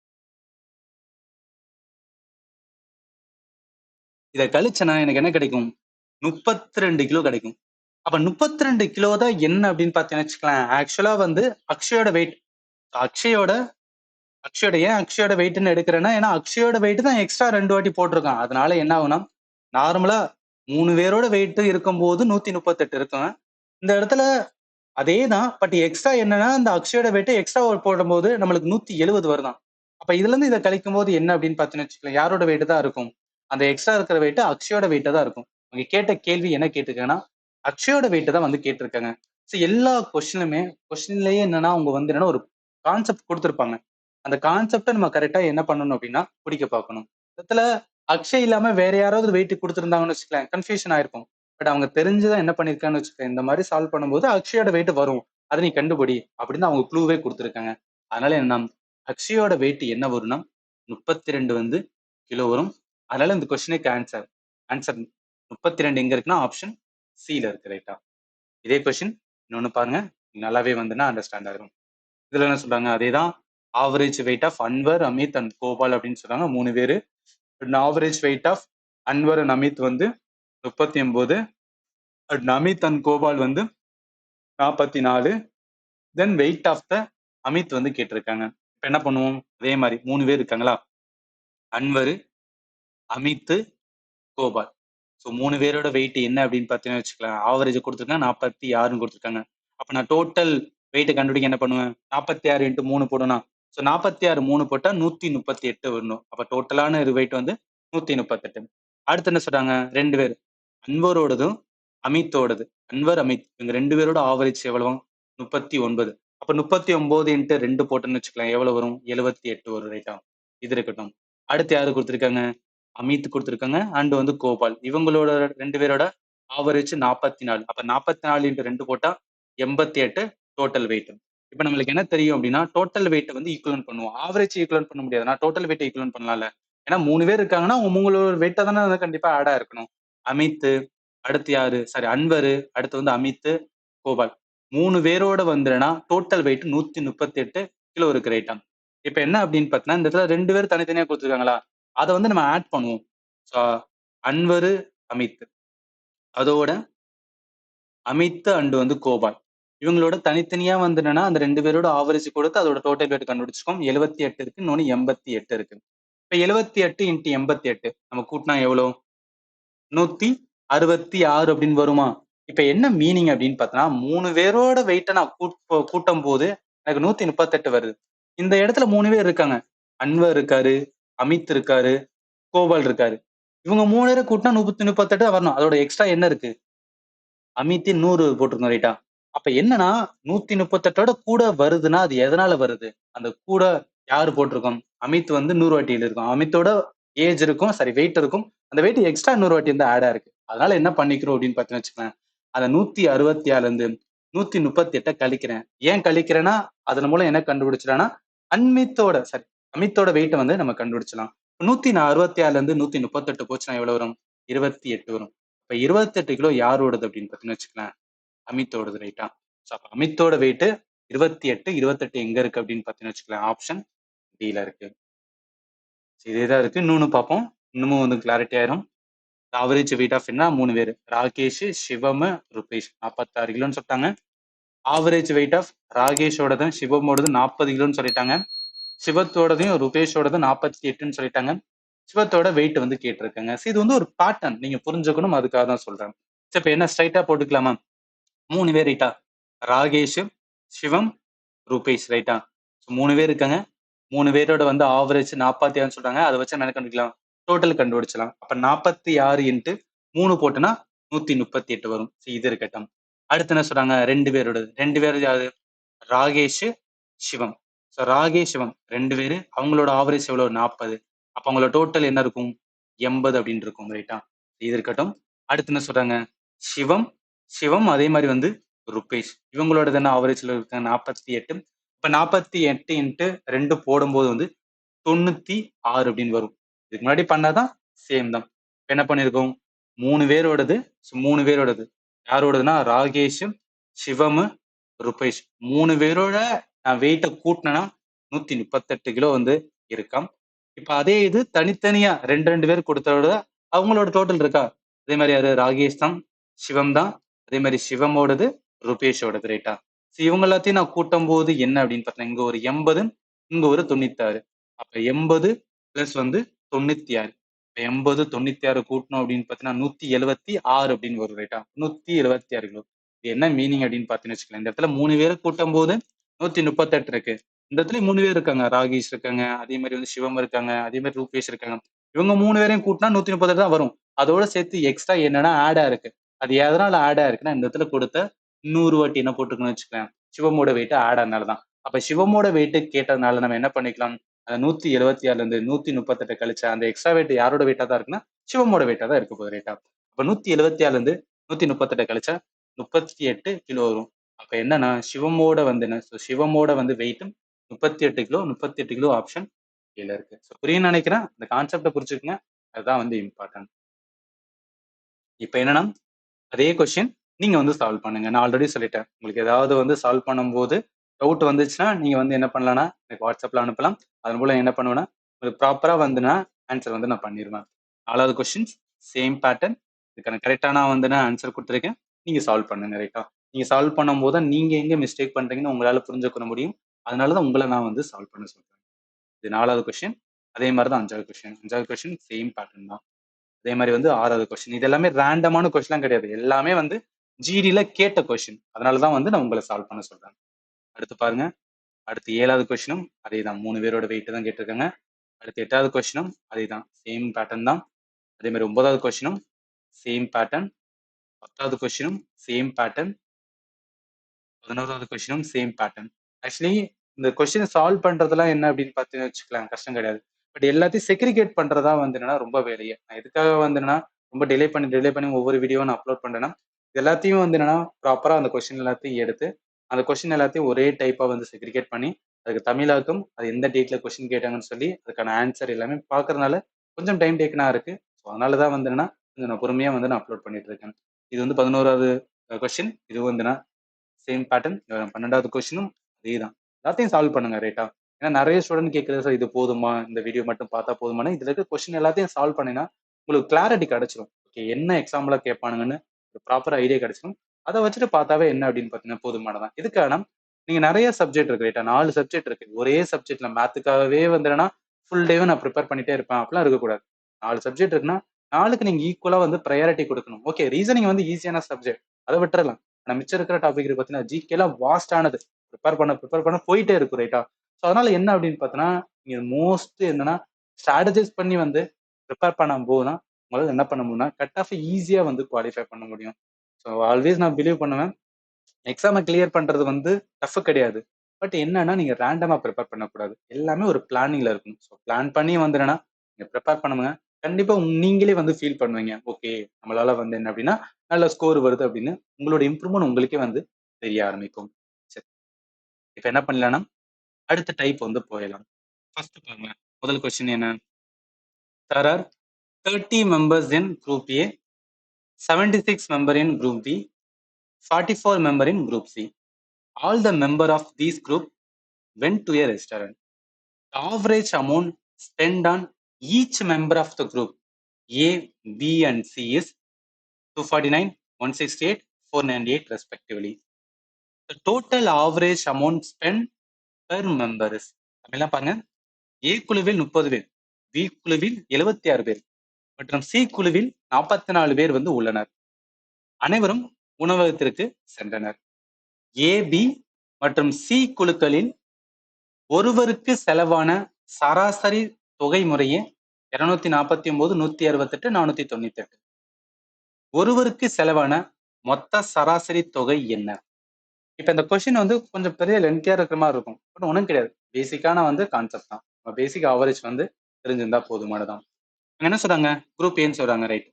இத கழிச்சனா எனக்கு என்ன கிடைக்கும்? 32 கிலோ கிடைக்கும். அப்ப 32 கிலோ தான் என்ன அப்படின்னு பாத்தீங்கன்னு வச்சுக்கலாம். ஆக்சுவலா வந்து அக்ஷயோட வெயிட். அக்ஷயோட அக்ஷயோட வெயிட்னு எடுக்கிறேன்னா, ஏன்னா அக்ஷயோட வெயிட் தான் எக்ஸ்ட்ரா 2 வாட்டி போட்டிருக்கான். அதனால என்ன ஆகும்னா, நார்மலா 3 பேரோட வெயிட் இருக்கும்போது 138 இருக்கும். இந்த இடத்துல அதே தான். பட் எக்ஸ்ட்ரா என்னன்னா, இந்த அக்ஷயோட வெயிட் எக்ஸ்ட்ரா போடும்போது நம்மளுக்கு 170 வருதாம். அப்ப இதுல இருந்து இத கழிக்கும்போது என்ன அப்படின்னு பாத்தீங்கன்னு வச்சுக்கோங்களேன், யாரோட வெயிட் தான் இருக்கும்? அந்த எக்ஸ்ட்ரா இருக்கிற வெயிட் அக்ஷயோட வெயிட் தான் இருக்கும். நீங்க கேட்ட கேள்வி என்ன கேட்டிருக்காங்கன்னா, அக்ஷயோட வெயிட் தான் வந்து கேட்டிருக்காங்க. சோ எல்லா கொஸ்டின்லயே என்னன்னா, அவங்க வந்து என்னன்னா ஒரு கான்செப்ட் குடுத்திருப்பாங்க. அந்த கான்செப்ட்ட நம்ம கரெக்ட்டா என்ன பண்ணணும் அப்படின்னா, பிடிக்க பார்க்கணும். இடத்துல அக்ஷய் இல்லாம வேற யாராவது வெயிட் குடுத்திருந்தாங்கன்னு வச்சுக்கலேன், கன்ஃப்யூஷன் ஆயிருக்கும். பட் அவங்க தெரிஞ்சுதான் என்ன பண்ணியிருக்காங்கன்னு வச்சுக்கோங்க, இந்த மாதிரி சால்வ் பண்ணும்போது அக்ஷயோட வெயிட் வரும். அத நீ கண்டுபிடி அப்படின்னு அவங்க க்ளூவே குடுத்திருக்காங்க. அதனால என்ன, அக்ஷயோட வெயிட் என்ன வரும்னா 32 வந்து கிலோ வரும். அதனால இந்த கொஸ்டினுக்கு ஆன்சர் 32 எங்க இருக்குன்னா ஆப்ஷன் சில இருக்கு, ரைட்டா? இதே கொஸ்டின் இன்னொன்னு பாருங்க, நல்லாவே வந்துன்னா அண்டர்ஸ்டாண்ட் ஆயிரும். இதுல என்ன சொல்றாங்க, அதேதான். Average weight of Anwar, Amit and Gopal அப்படின்னு சொல்றாங்க 3 பேரு. Average weight of Anwar and Amit வந்து 39, அண்ட் அமித் அண்ட் கோபால் வந்து 44. Then weight of the Amit வந்து கேட்டிருக்காங்க. இப்ப என்ன பண்ணுவோம், அதே மாதிரி 3 பேர் இருக்காங்களா, அன்வர், அமித், கோபால். ஸோ 3 பேரோட வெயிட் என்ன அப்படின்னு பார்த்தீங்கன்னு வச்சுக்கலாம், ஆவரேஜ் கொடுத்துருக்காங்க 46ன்னு கொடுத்துருக்காங்க. அப்ப நான் டோட்டல் வெயிட் கண்டுபிடிக்க என்ன பண்ணுவேன், 46 இன்ட்டு 3 போடணும். ஸோ 46 3 போட்டா 138 வரணும். அப்ப டோட்டலான வெயிட் வந்து 138. அடுத்து என்ன சொல்றாங்க, 2 பேர் அன்வரோடதும் அமித்தோடது. அன்வர், அமித் இவங்க 2 பேரோட ஆவரேஜ் எவ்வளவு? 39. அப்ப 39 இன்ட்டு 2 போட்டோம்னு வச்சுக்கலாம், எவ்வளவு வரும்? 78 வரும், ரைட்டா? இது இருக்கட்டும். அடுத்து யாரு கொடுத்திருக்காங்க? அமித் கொடுத்திருக்காங்க அண்ட் வந்து கோபால். இவங்களோட 2 பேரோட ஆவரேஜ் 44. அப்ப 44 இன்ட்டு 2 போட்டா 88 டோட்டல் வெயிட். இப்ப நம்மளுக்கு என்ன தெரியும் அப்படின்னா, டோட்டல் வெயிட் வந்து ஈக்குவலன்ட் பண்ணுவோம். ஆவரேஜ் ஈக்குவலன்ட் பண்ண முடியாது. நான் டோட்டல் வெயிட் ஈக்குவலன்ட் பண்ணலாம்ல. ஏன்னா 3 பேர் இருக்காங்கன்னா உங்களோட வெயிட்டா தானே கண்டிப்பா ஆட் ஆயிருக்கணும். அமித், அடுத்து யாரு, சாரி அன்வர், அடுத்து வந்து அமித், கோபால். 3 பேரோட வந்துனா டோட்டல் வெயிட் 138 கிலோ இருக்கு, ரைட்டா? இப்ப என்ன அப்படின்னு பார்த்தீங்கன்னா, இந்த இடத்துல 2 பேர் தனித்தனியா கொடுத்துருக்காங்களா, அதை வந்து நம்ம ஆட் பண்ணுவோம். ஸோ அன்வர், அமித், அதோட அமித் அண்ட் வந்து கோபால். இவங்களோட தனித்தனியா வந்து என்னன்னா அந்த 2 பேரோட ஆவரேஜ் கொடுத்து அதோட டோட்டல் வெயிட் கண்டுபிடிச்சிக்கோம். 78 இருக்கு, இன்னொன்னு 88 இருக்கு. இப்ப 78 இன்ட்டு 88 நம்ம கூட்டினா எவ்வளவு? 166 அப்படின்னு வருமா? இப்ப என்ன மீனிங் அப்படின்னு பார்த்தோம்னா, 3 பேரோட வெயிட்ட நான் கூட்டும் போது எனக்கு 138 வருது. இந்த இடத்துல 3 பேர் இருக்காங்க. அன்வர் இருக்காரு, அமித் இருக்காரு, கோபால் இருக்காரு. இவங்க 3 பேரை கூட்டினா 138 வரணும். அதோட எக்ஸ்ட்ரா என்ன இருக்கு? அமித் 100 போட்டிருக்கோம், ரைட்டா? அப்ப என்னன்னா 138ஓட கூட வருதுன்னா அது எதனால வருது? அந்த கூட யாரு போட்டிருக்கோம்? அமித் வந்து 100 வாட்டியில இருக்கும். அமித்தோட ஏஜ் இருக்கும், சாரி வெயிட் இருக்கும். அந்த வெயிட் எக்ஸ்ட்ரா 100 வாட்டி வந்து ஆட் ஆயிருக்கு. அதனால என்ன பண்ணிக்கிறோம் அப்படின்னு பார்த்தீங்கன்னு வச்சுக்கோங்களேன், அந்த 166ல இருந்து 138 கழிக்கிறேன். ஏன் கழிக்கிறேன்னா, அதன் மூலம் என்ன கண்டுபிடிச்சிடலாம்னா, அமித்தோட வெயிட்ட வந்து நம்ம கண்டுபிடிச்சலாம். 166ல இருந்து 138 போச்சுன்னா எவ்வளவு வரும்? 28 வரும். இப்ப 28 கிலோ யாரோடது அப்படின்னு பார்த்தீங்கன்னு வச்சுக்கோங்களேன், அமித்தோடது, ரைட்டா? ஸோ அப்ப அமித்தோட வெயிட் 28. 28 எங்க இருக்கு அப்படின்னு பார்த்தீங்கன்னு வச்சுக்கலாம். ஆப்ஷன் டில இருக்கு. இதேதான் இருக்கு. இன்னொன்னு பார்ப்போம். இன்னமும் வந்து கிளாரிட்டி ஆயிரும். ஆவரேஜ் வெயிட் ஆஃப் என்ன 3 பேர் ராகேஷ், சிவம், ருபேஷ் 46 கிலோன்னு சொல்லிட்டாங்க. ஆவரேஜ் வெயிட் ஆஃப் ராகேஷோடதும் சிவமோடது 40 கிலோன்னு சொல்லிட்டாங்க. சிவத்தோடதையும் ருபேஷோடது 48ன்னு சொல்லிட்டாங்க. சிவத்தோட வெயிட் வந்து கேட்டிருக்காங்க. இது வந்து ஒரு பேட்டர்ன் நீங்க புரிஞ்சுக்கணும், அதுக்காக தான் சொல்றேன். சரி, இப்ப என்ன ஸ்ட்ரைட்டா போட்டுக்கலாமா? 3 பேர் ரைட்டா? ராகேஷ், சிவம், ருபேஷ் ரைட்டா? 3 பேர் இருக்காங்க. 3 பேரோட வந்து ஆவரேஜ் 46 சொல்றாங்க. அதை வச்சு என்ன கண்டுபிடிக்கலாம்? டோட்டல் கண்டுபிடிச்சலாம். அப்ப 46 இன்ட்டு 3 போட்டுனா 138 வரும். இது இருக்கட்டும். அடுத்து என்ன சொல்றாங்க? 2 பேரோடது. 2 பேர் யாரு? ராகேஷ், சிவம். ராகேஷ், சிவம் 2 பேரு. அவங்களோட ஆவரேஜ் எவ்வளவு? 40. அப்ப அவங்களோட டோட்டல் என்ன இருக்கும்? 80 அப்படின்னு இருக்கும் ரைட்டா? இது இருக்கட்டும். அடுத்து என்ன சொல்றாங்க? சிவம், சிவம் அதே மாதிரி வந்து ருபேஷ். இவங்களோட தானே ஆவரேஜ்ல இருக்க 48. இப்ப 48 இன்ட்டு 2 போடும்போது வந்து 96 அப்படின்னு வரும். இதுக்கு முன்னாடி பண்ணாதான் சேம் தான். என்ன பண்ணிருக்கோம்? 3 பேரோடது. 3 பேரோடது யாரோடதுன்னா ராகேஷ், சிவம், ருபேஷ் 3 பேரோட நான் வெயிட்ட கூட்டினா 138 கிலோ வந்து இருக்காம். இப்ப அதே இது தனித்தனியா 2 பேர் கொடுத்தோட அவங்களோட டோட்டல் இருக்கா? அதே மாதிரி யாரு? ராகேஷ் தான், சிவம் தான். அதே மாதிரி சிவமோடது, ருபேஷோடது ரைட்டா? இவங்க எல்லாத்தையும் நான் கூட்டும் போது என்ன அப்படின்னு பார்த்தீங்கன்னா, இங்க ஒரு 80, இங்க ஒரு 96. அப்ப 80 பிளஸ் வந்து 96. 80 96 கூட்டணும் அப்படின்னு பார்த்தீங்கன்னா 176 அப்படின்னு வரும் ரைட்டா? 176 கிலோ. என்ன மீனிங் அப்படின்னு பார்த்தீங்கன்னு வச்சுக்கலாம். இந்த இடத்துல 3 பேரை கூட்டும் போது 138 இருக்கு. இந்த இடத்துல 3 பேர் இருக்காங்க. ராகேஷ் இருக்காங்க, அதே மாதிரி வந்து சிவம் இருக்காங்க, அதே மாதிரி ரூபேஷ் இருக்காங்க. இவங்க 3 பேரையும் கூட்டினா 138 தான் வரும். அதோட சேர்த்து எக்ஸ்ட்ரா என்னன்னா ஆடா இருக்கு. அது எதனால ஆடா இருக்குன்னா இந்த இடத்துல கொடுத்த 100 வாட்டி என்ன போட்டுக்கணும்னு வச்சுக்கலாம். சிவமோட வெயிட் ஆட் ஆனாலதான். அப்ப சிவமோட வெயிட் கேட்டதுனால நம்ம என்ன பண்ணிக்கலாம்? 176ல இருந்து 138 கழிச்சா அந்த எக்ஸ்ட்ரா வெயிட் யாரோட வெயிட்டா தான் இருக்குன்னா சிவமோட வெயிட்டா தான் இருக்க போகுது ரைட்டா? அப்ப 176ல இருந்து 138 கழிச்சா 38 கிலோ வரும். அப்ப என்னன்னா சிவமோட வந்து என்ன? சிவமோட வந்து வெயிட் 38 கிலோ. 38 கிலோ ஆப்ஷன் கீழ இருக்கு. புரியும்னு நினைக்கிறேன். இந்த கான்செப்டை புரிஞ்சுக்கங்க. அதுதான் வந்து இம்பார்ட்டன்ட். இப்ப என்னன்னா அதே கொஸ்டின் நீங்க வந்து சால்வ் பண்ணுங்க. நான் ஆல்ரெடி சொல்லிட்டேன். உங்களுக்கு ஏதாவது வந்து சால்வ் பண்ணும்போது டவுட் வந்துச்சுன்னா நீங்க வந்து என்ன பண்ணலாம்னா எனக்கு வாட்ஸ்அப்ல அனுப்பலாம். அதன் மூலம் என்ன பண்ணுவேன்னா உங்களுக்கு ப்ராப்பரா வந்துன்னா ஆன்சர் வந்து நான் பண்ணிடுவேன். 4வது கொஸ்டின் சேம் பேட்டர்ன். இதுக்கான கரெக்டான வந்து நான் ஆன்சர் கொடுத்துருக்கேன். நீங்க சால்வ் பண்ணுங்க ரைட்டா? நீங்க சால்வ் பண்ணும்போது நீங்க எங்க மிஸ்டேக் பண்றீங்கன்னு உங்களால புரிஞ்சுக்க முடியும். அதனாலதான் உங்களை நான் வந்து சால்வ் பண்ண சொல்றேன். இது 4வது கொஸ்டின். அதே மாதிரி தான் 5வது கொஸ்டின். 5வது கொஸ்டின் சேம் பேட்டர்ன் தான். அதே மாதிரி வந்து 6வது கொஸ்டின். இது எல்லாமே ரேண்டமான கொஸ்டின் கிடையாது. எல்லாமே வந்து ஜிடில கேட்ட கொஸ்டின். அதனாலதான் வந்து நான் உங்களை சால்வ் பண்ண சொல்றேன். அடுத்து பாருங்க. அடுத்து 7வது கொஸ்டினும் அதே தான். 3 பேரோட வெயிட் தான் கேட்டிருக்காங்க. அடுத்து 8வது கொஸ்டினும் அதே தான். சேம் பேட்டர்ன் தான். அதே மாதிரி 9வது கொஸ்டினும் சேம் பேட்டர்ன். 10வது கொஸ்டினும் சேம் பேட்டர்ன். 11வது கொஸ்டினும் சேம் பேட்டர்ன். ஆக்சுவலி இந்த கொஸ்டின் சால்வ் பண்றதெல்லாம் என்ன அப்படின்னு பார்த்தீங்கன்னு வச்சுக்கலாம், கஷ்டம் கிடையாது. பட் எல்லாத்தையும் செக்ரிகேட் பண்றதா வந்து என்னன்னா ரொம்ப வேலையே. நான் எதுக்காக வந்து என்னன்னா ரொம்ப டிலே பண்ணி ஒவ்வொரு வீடியோ நான் அப்லோட் பண்றேன்னா இது எல்லாத்தையும் வந்து என்னன்னா ப்ராப்பரா அந்த கொஸ்டின் எல்லாத்தையும் எடுத்து அந்த கொஸ்டின் எல்லாத்தையும் ஒரே டைப்பா வந்து செக்ரிகேட் பண்ணி அதுக்கு தமிழாக்கம் அது எந்த டேட்ல கொஸ்டின் கேட்டாங்கன்னு சொல்லி அதுக்கான ஆன்சர் எல்லாமே பார்க்கறதுனால கொஞ்சம் டைம் டேக்கனா இருக்கு. ஸோ அதனாலதான் வந்து என்னன்னா கொஞ்சம் நான் பொறுமையா வந்து நான் அப்லோட் பண்ணிட்டு இருக்கேன். இது வந்து 11வது கொஸ்டின். இது வந்து சேம் பேட்டர்ன். 12வது கொஸ்டினும் அதே தான். எல்லாத்தையும் சால்வ் பண்ணுங்க ரைட்டா? ஏன்னா நிறைய ஸ்டூடெண்ட் கேட்கறது சார் இது போதுமா, இந்த வீடியோ மட்டும் பார்த்தா போதுமானா இதுல இருக்க கொஸ்டின் எல்லாத்தையும் சால்வ் பண்ணினா உங்களுக்கு கிளாரிட்டி கிடைச்சிடும். ஓகே, என்ன எக்ஸாம்பிளா கேட்பானுங்கன்னு ஒரு ப்ராப்பர் ஐடியா கிடைச்சிடும். அதை வச்சுட்டு பார்த்தாவே என்ன அப்படின்னு பார்த்தீங்கன்னா போதுமானதான். இதுக்கான நீங்க நிறைய சப்ஜெக்ட் இருக்கு ரைட்டா? 4 சப்ஜெக்ட் இருக்கு. ஒரே சப்ஜெக்ட்ல மேத்துக்காகவே வந்துன்னா ஃபுல் டேவும் நான் ப்ரிப்பேர் பண்ணிட்டே இருப்பேன் அப்படிலாம் இருக்கக்கூடாது. 4 சப்ஜெக்ட் இருக்குன்னா 4க்கு நீங்க ஈக்குவலா வந்து ப்ரையாரிட்டி கொடுக்கணும். ஓகே, ரீசனிங் வந்து ஈஸியான சப்ஜெக்ட், அதை விட்டுறலாம். ஆனா மிச்சம் இருக்கிற டாபிக் இருக்கு பார்த்தீங்கன்னா ஜிகேலாம் வாஸ்டானது. ப்ரிப்பேர் பண்ண போயிட்டே இருக்கும் ரைட்டா? ஸோ அதனால என்ன அப்படின்னு பார்த்தோன்னா நீங்க மோஸ்ட் என்னன்னா ஸ்ட்ராட்டஜைஸ் பண்ணி வந்து ப்ரிப்பேர் பண்ணும் போதுதான் உங்களால என்ன பண்ண முடியும்னா கட் ஆஃப் ஈஸியா வந்து குவாலிஃபை பண்ண முடியும். ஸோ ஆல்வேஸ் நான் பிலீவ் பண்ணுவேன் எக்ஸாமை கிளியர் பண்றது வந்து டஃப் கிடையாது. பட் என்னன்னா நீங்க ரேண்டமா ப்ரிப்பேர் பண்ணக்கூடாது. எல்லாமே ஒரு பிளானிங்ல இருக்கும். ஸோ பிளான் பண்ணி வந்து என்னன்னா நீங்க ப்ரிப்பேர் பண்ணுங்க. கண்டிப்பா நீங்களே வந்து ஃபீல் பண்ணுவீங்க. ஓகே, நம்மளால வந்து என்ன அப்படின்னா நல்ல ஸ்கோர் வருது அப்படின்னு உங்களோட இம்ப்ரூவ்மெண்ட் உங்களுக்கே வந்து தெரிய ஆரம்பிக்கும். சரி, இப்ப என்ன பண்ணலாம்னா அடுத்த டைப் வந்து போயிடலாம். ஃபர்ஸ்ட் பாருங்க. முதல் கொஸ்டின் என்ன? There are 30 members in group A, 76 member in group B, 44 member in group C. All the member of this group went to a restaurant. The average amount spent on each member of the group A, B, and C is 249, 168, 498 respectively. The total average amount spent per member is அப்படிலாம் பாருங்க. A குழுவில் 30 பேர், B குழுவில் 76 பேர் மற்றும் C குழுவில் 44 பேர் வந்து உள்ளனர். அனைவரும் உணவகத்திற்கு சென்றனர். A, B மற்றும் C குழுக்களில் ஒருவருக்கு செலவான சராசரி தொகை முறையே 249, 168, 498. ஒருவருக்கு செலவான மொத்த சராசரி தொகை என்ன? இப்ப இந்த கொஸ்டின் வந்து கொஞ்சம் பெரிய லென்த்தியா இருக்கிற மாதிரி இருக்கும். பட் ஒன்றும் கிடையாது. பேசிக்கான வந்து கான்செப்ட் தான். பேசிக் ஆவரேஜ் வந்து தெரிஞ்சிருந்தா போதுமானதான். அங்க என்ன சொல்றாங்க? குரூப் ஏன்னு சொல்றாங்க, ரைட்.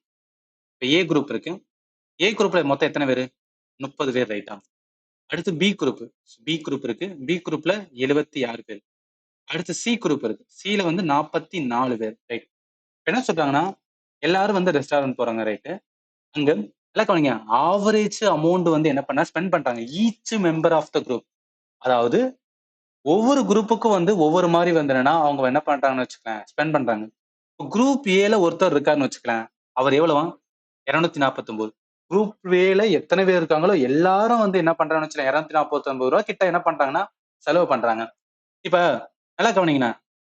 இப்போ ஏ குரூப் இருக்கு. ஏ குரூப்ல மொத்தம் எத்தனை பேர்? 30 பேர், ரைட்டா. அடுத்து பி குரூப். பி குரூப் இருக்கு. பி குரூப்ல 76 பேர். அடுத்து சி குரூப் இருக்கு. சில வந்து 44 பேர், ரைட். என்ன சொல்றாங்கன்னா எல்லாரும் வந்து ரெஸ்டாரண்ட் போறாங்க, ரைட்டு. அங்க எல்லாம் கவனிங்க, ஆவரேஜ் அமௌண்ட் வந்து என்ன பண்ணா ஸ்பெண்ட் பண்றாங்க each member of the group. அதாவது ஒவ்வொரு குரூப்புக்கும் வந்து ஒவ்வொரு மாதிரி வந்து என்னன்னா அவங்க என்ன பண்றாங்கன்னு வச்சுக்கலாம் ஸ்பெண்ட் பண்றாங்க. குரூப் ஏல ஒருத்தர் இருக்காருன்னு வச்சுக்கலாம், அவர் எவ்வளவா 249. குரூப் ஏல எத்தனை பேர் இருக்காங்களோ எல்லாரும் வந்து என்ன பண்றாங்கன்னு வச்சுக்கலாம் 249 ரூபா கிட்ட என்ன பண்றாங்கன்னா செலவு பண்றாங்க. இப்ப நல்லா கவனிங்கண்ணா,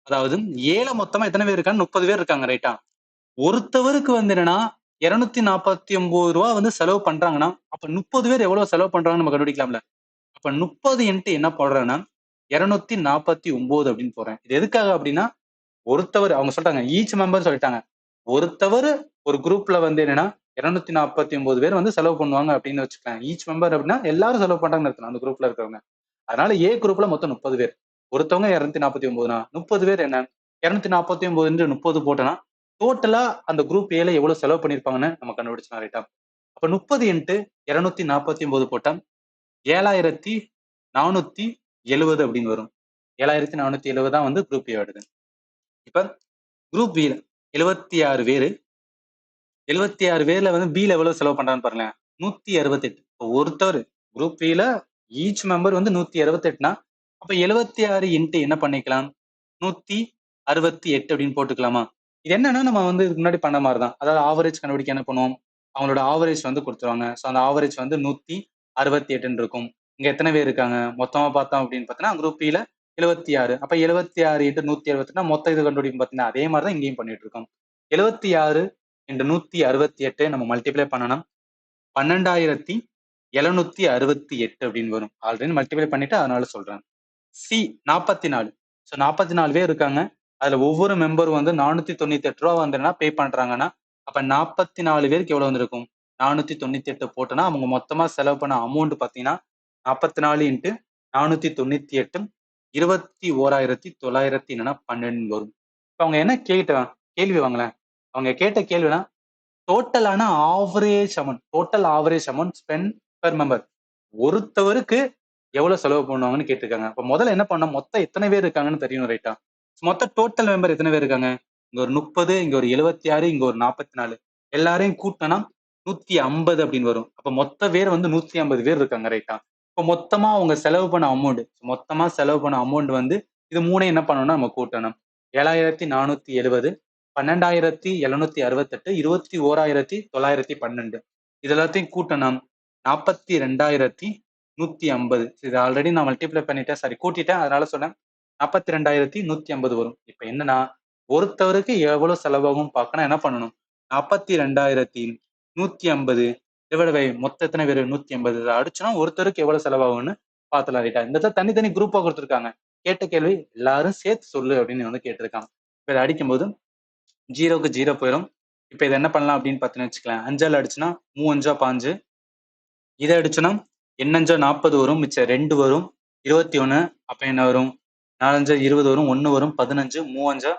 அதாவது ஏல மொத்தமா எத்தனை பேர் இருக்காங்க? 30 பேர் இருக்காங்க, ரைட்டா. ஒருத்தவருக்கு வந்து என்னன்னா 249 ரூபா வந்து செலவு பண்றாங்கன்னா அப்ப 30 பேர் எவ்வளவு செலவு பண்றாங்கன்னு நம்ம கண்டுபிடிக்கலாம்ல. அப்ப 30 இன்ட்டு என்ன போடுறேன்னா 249 அப்படின்னு போறேன். இது எதுக்காக அப்படின்னா ஒருத்தவர் அவங்க சொல்றாங்க ஈச் மெம்பர் சொல்லிட்டாங்க. ஒருத்தவர் ஒரு குரூப்ல வந்து என்னன்னா 249 பேர் வந்து செலவு பண்ணுவாங்க அப்படின்னு வச்சுக்கலாம். ஈச் மெம்பர் அப்படின்னா எல்லாரும் செலவு பண்றாங்கன்னு இருக்கணும் அந்த குரூப்ல இருக்கிறவங்க. அதனால ஏ குரூப்ல மொத்தம் 30 பேர். ஒருத்தவங்க 249னா 30 பேர் என்ன 249 30 போட்டோம்னா டோட்டலா அந்த குரூப் ஏல எவ்வளவு செலவு பண்ணிருப்பாங்கன்னு நம்ம கண்டுபிடிச்சோம், ரைட்டா. அப்ப 30 இன்ட்டு 249 போட்டா 7470 அப்படின்னு வரும். 7470 தான் வந்து குரூப் ஏ வருது. இப்ப குரூப் பி 76 பேரு. 76 பேர்ல வந்து பில எவ்வளவு செலவு பண்றான்னு பாருங்களேன், 168. ஒருத்தர் குரூப் பில ஈச் மெம்பர் வந்து 168னா அப்ப 76 இன்ட்டு என்ன பண்ணிக்கலாம் 168 அப்படின்னு போட்டுக்கலாமா? இது என்னன்னா நம்ம வந்து இதுக்கு முன்னாடி பண்ண மாதிரி தான். அதாவது ஆவரேஜ் கண்டுபிடிக்க என்ன பண்ணுவோம், அவங்களோட ஆவரேஜ் வந்து கொடுத்துருவாங்க. ஸோ அந்த ஆவரேஜ் வந்து 168 இருக்கும். இங்க எத்தனை பேர் இருக்காங்க மொத்தமா பார்த்தோம் அப்படின்னு பார்த்தீங்கன்னா குரூப் பில 76. அப்ப 76 இன்ட்டு 168னா மொத்த இது கண்டுபிடிக்கும் பார்த்தீங்கன்னா அதே மாதிரி தான் இங்கேயும் பண்ணிட்டு இருக்கோம். 76 இன்ட்டு 168 நம்ம மல்டிப்ளை பண்ணணும் 12,768 அப்படின்னு வரும். ஆல்ரெடி மல்டிப்ளை பண்ணிட்டு அதனால சொல்றேன். சி 44. ஸோ 44 பேர் இருக்காங்க. அதுல ஒவ்வொரு மெம்பரும் வந்து 498 ரூபா வந்துன்னா பே பண்றாங்கன்னா அப்ப 44 பேருக்கு எவ்வளவு வந்திருக்கும் 498 போட்டோன்னா அவங்க மொத்தமா செலவு பண்ண அமௌண்ட் பாத்தீங்கன்னா 44 இன்ட்டு 498 21,912 வரும். இப்ப அவங்க என்ன கேள்வி வாங்கலாம், அவங்க கேட்ட கேள்வினா டோட்டலான average amount spend per member. ஒருத்தவருக்கு எவ்வளவு செலவு பண்ணுவாங்கன்னு கேட்டிருக்காங்க. அப்ப முதல்ல என்ன பண்ண மொத்தம் எத்தனை பேர் இருக்காங்கன்னு தெரியணும், ரைட்டா. மொத்த டோட்டல் மெம்பர் எத்தனை பேர் இருக்காங்க, இங்க ஒரு 30, இங்க ஒரு 76, இங்க ஒரு 44. எல்லாரையும் கூட்டினா 150 அப்படின்னு வரும். அப்ப மொத்த பேர் வந்து 150 பேர் இருக்காங்க, ரைட்டா. இப்ப மொத்தமா அவங்க செலவு பண்ண அமௌண்ட் வந்து இது மூணையும் என்ன பண்ணணும்னா நம்ம கூட்டணும். 7,470, 12,768, 21,912. இது எல்லாத்தையும் கூட்டணும் 42,150. இது ஆல்ரெடி நான் மல்டிப்ளை பண்ணிட்டேன், சாரி கூட்டிட்டேன், அதனால சொன்னேன் 42,150 வரும். இப்ப என்னன்னா ஒருத்தவருக்கு எவ்வளவு செலவாகும் பார்க்கணும் என்ன பண்ணணும் 42,150 டிவைட் பை மொத்த எத்தனை பேர் 150 அடிச்சுனா ஒருத்தருக்கு எவ்வளவு செலவாகும்னு பார்த்தலாம், ரைட்டா. இந்த தனித்தனி குரூப்பா கொடுத்துருக்காங்க. கேட்ட கேள்வி எல்லாரும் சேர்த்து சொல்லு அப்படின்னு வந்து கேட்டிருக்காங்க. இப்ப இதை அடிக்கும்போது 0க்கு 0 போயிடும். இப்ப இதை என்ன பண்ணலாம் அப்படின்னு பார்த்தீங்கன்னு வச்சுக்கலாம், 5ஆல் அடிச்சுன்னா 3 5 இதை அடிச்சோன்னா எண்ணஞ்சா 40 வரும், மிச்சம் 2 வரும் 21. அப்ப என்ன வரும் 4 20 வரும், 1 வரும் 15, 3